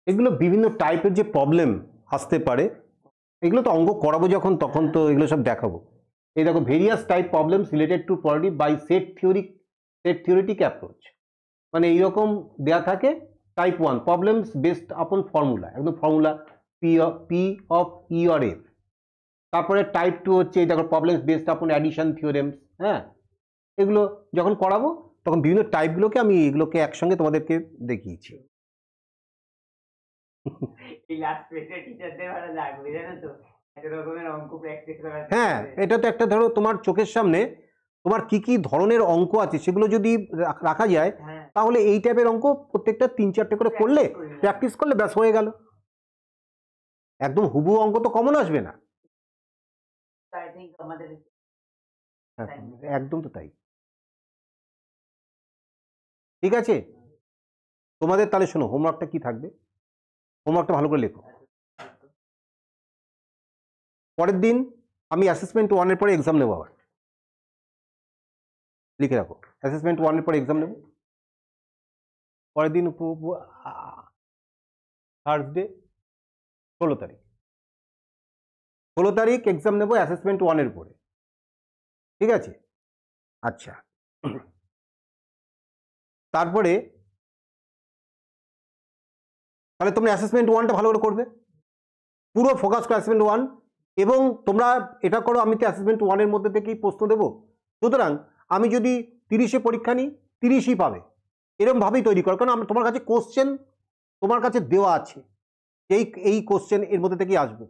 এগুলো বিভিন্ন টাইপের যে প্রবলেম আসতে পারে, এগুলো তো অঙ্ক করাবো যখন, তখন তো এগুলো সব দেখাবো। এই দেখো, various type problems related to probability by set theoretic approach, মানে এইরকম দেয়া থাকে। Type 1 problems based upon formula, একদম formula P of E or F. তারপরে টাইপ 2 হচ্ছে এই দেখো, problems based upon addition theorems. হ্যাঁ, এগুলো যখন করাবো তখন বিভিন্ন টাইপগুলোকে আমি এগুলোকে একসঙ্গে তোমাদেরকে দেখিয়েছি। এই লাস্ট পেজে টিচারদের ভালো লাগবে, জানো তো, এত রকমের অঙ্ক প্র্যাকটিস করা। হ্যাঁ, এটা তো একটা, ধরো তোমার চোখের সামনে তোমার কি কি ধরনের অঙ্ক আছে সেগুলো যদি রাখা যায়, তাহলে এই টাইপের অঙ্ক প্রত্যেকটা 3-4টে করে করলে, প্র্যাকটিস করলে ব্যাস হয়ে গেল। একদম হুবহু অঙ্ক তো কমন আসবে না, আই থিংক আমাদের একদম তো তাই। ঠিক আছে, তোমাদের তাহলে শোনো, হোমওয়ার্কটা কি থাকবে, হোমওয়ার্কটা ভালো করে লেখো। পরের দিন আমি অ্যাসেসমেন্ট 1 এর পরে এক্সাম নেবো, আবার লিখে রাখো, অ্যাসেসমেন্ট 1 এর পরে এক্সাম নেব। পরের দিন থার্সডে 16 তারিখ, 16 তারিখ এক্সাম নেবো অ্যাসেসমেন্ট 1 এর পরে। ঠিক আছে, আচ্ছা। তারপরে তাহলে তোমরা অ্যাসেসমেন্ট 1টা ভালো করে করবে, পুরো ফোকাস করো অ্যাসেসমেন্ট 1, এবং তোমরা এটা করো, আমি তো অ্যাসেসমেন্ট 1 এর মধ্যে থেকেই প্রশ্ন দেবো, সুতরাং আমি যদি 30-এ পরীক্ষা নিই 30ই পাবে, এরকমভাবেই তৈরি করো। কারণ তোমার কাছে কোশ্চেন তোমার কাছে দেওয়া আছে, এই কোশ্চেন এর মধ্যে থেকেই আসবে।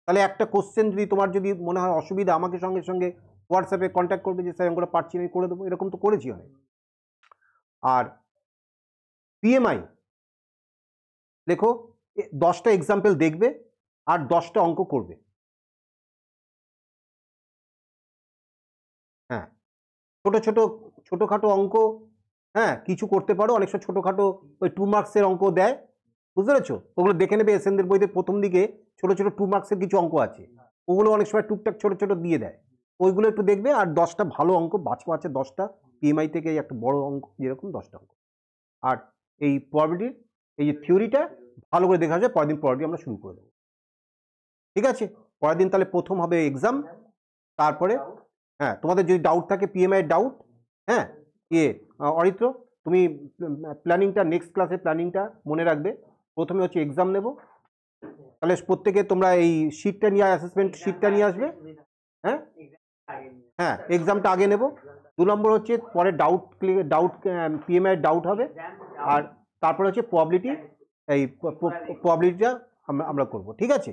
তাহলে একটা কোশ্চেন যদি তোমার যদি মনে হয় অসুবিধা, আমাকে সঙ্গে সঙ্গে হোয়াটসঅ্যাপে কন্ট্যাক্ট করবে যে স্যার আমরা পারছি না, আমি করে দেবো, এরকম তো করেছি অনেক। আর পিএমআই দেখো, 10টা এক্সাম্পল দেখবে আর 10টা অঙ্ক করবে। হ্যাঁ, ছোটোখাটো অঙ্ক, হ্যাঁ কিছু করতে পারো, অনেক সময় ছোটোখাটো ওই 2 মার্কসের অঙ্ক দেয়, বুঝতে পেরেছো? ওগুলো দেখে নেবে, এসএনদের বইতে প্রথম দিকে ছোট ছোট 2 মার্কসের কিছু অঙ্ক আছে, ওগুলো অনেক সময় টুকটাক ছোট ছোট দিয়ে দেয়, ওইগুলো একটু দেখবে। আর 10টা ভালো অঙ্ক বাছবা আছে, 10টা পিএমআই থেকে একটা বড় অঙ্ক যেরকম 10টা অঙ্ক। আর এই প্রবাবিলিটির এই যে থিওরিটা ভালো করে দেখা যায়, পরের দিন প্রবাবিলিটি আমরা শুরু করে দেবো, ঠিক আছে? পরের দিন তাহলে প্রথম হবে এক্সাম, তারপরে হ্যাঁ তোমাদের যদি ডাউট থাকে পিএমআই এর ডাউট, হ্যাঁ অরিত্র তুমি প্ল্যানিংটা নেক্সট ক্লাসে প্ল্যানিংটা মনে রাখবে। প্রথমে হচ্ছে এক্সাম নেব, তাহলে প্রত্যেকে তোমরা এই শিটটা নিয়ে অ্যাসেসমেন্ট শিটটা নিয়ে আসবে। হ্যাঁ হ্যাঁ এক্সামটা আগে নেব। 2 নম্বর হচ্ছে পরে ডাউট পিএমআই এর ডাউট হবে, আর তারপরে হচ্ছে প্রবাবিলিটি, এই প্রবাবিলিটিটা আমরা করব, ঠিক আছে?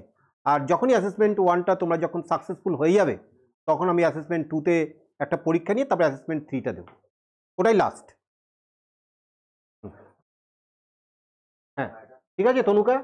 আর যখনই অ্যাসেসমেন্ট 1টা তোমরা যখন সাকসেসফুল হয়ে যাবে, তখন আমি অ্যাসেসমেন্ট 2তে একটা পরীক্ষা নিয়ে তারপরে অ্যাসেসমেন্ট 3টা দেবো, ওটাই লাস্ট। হ্যাঁ ঠিক আছে তনুকা?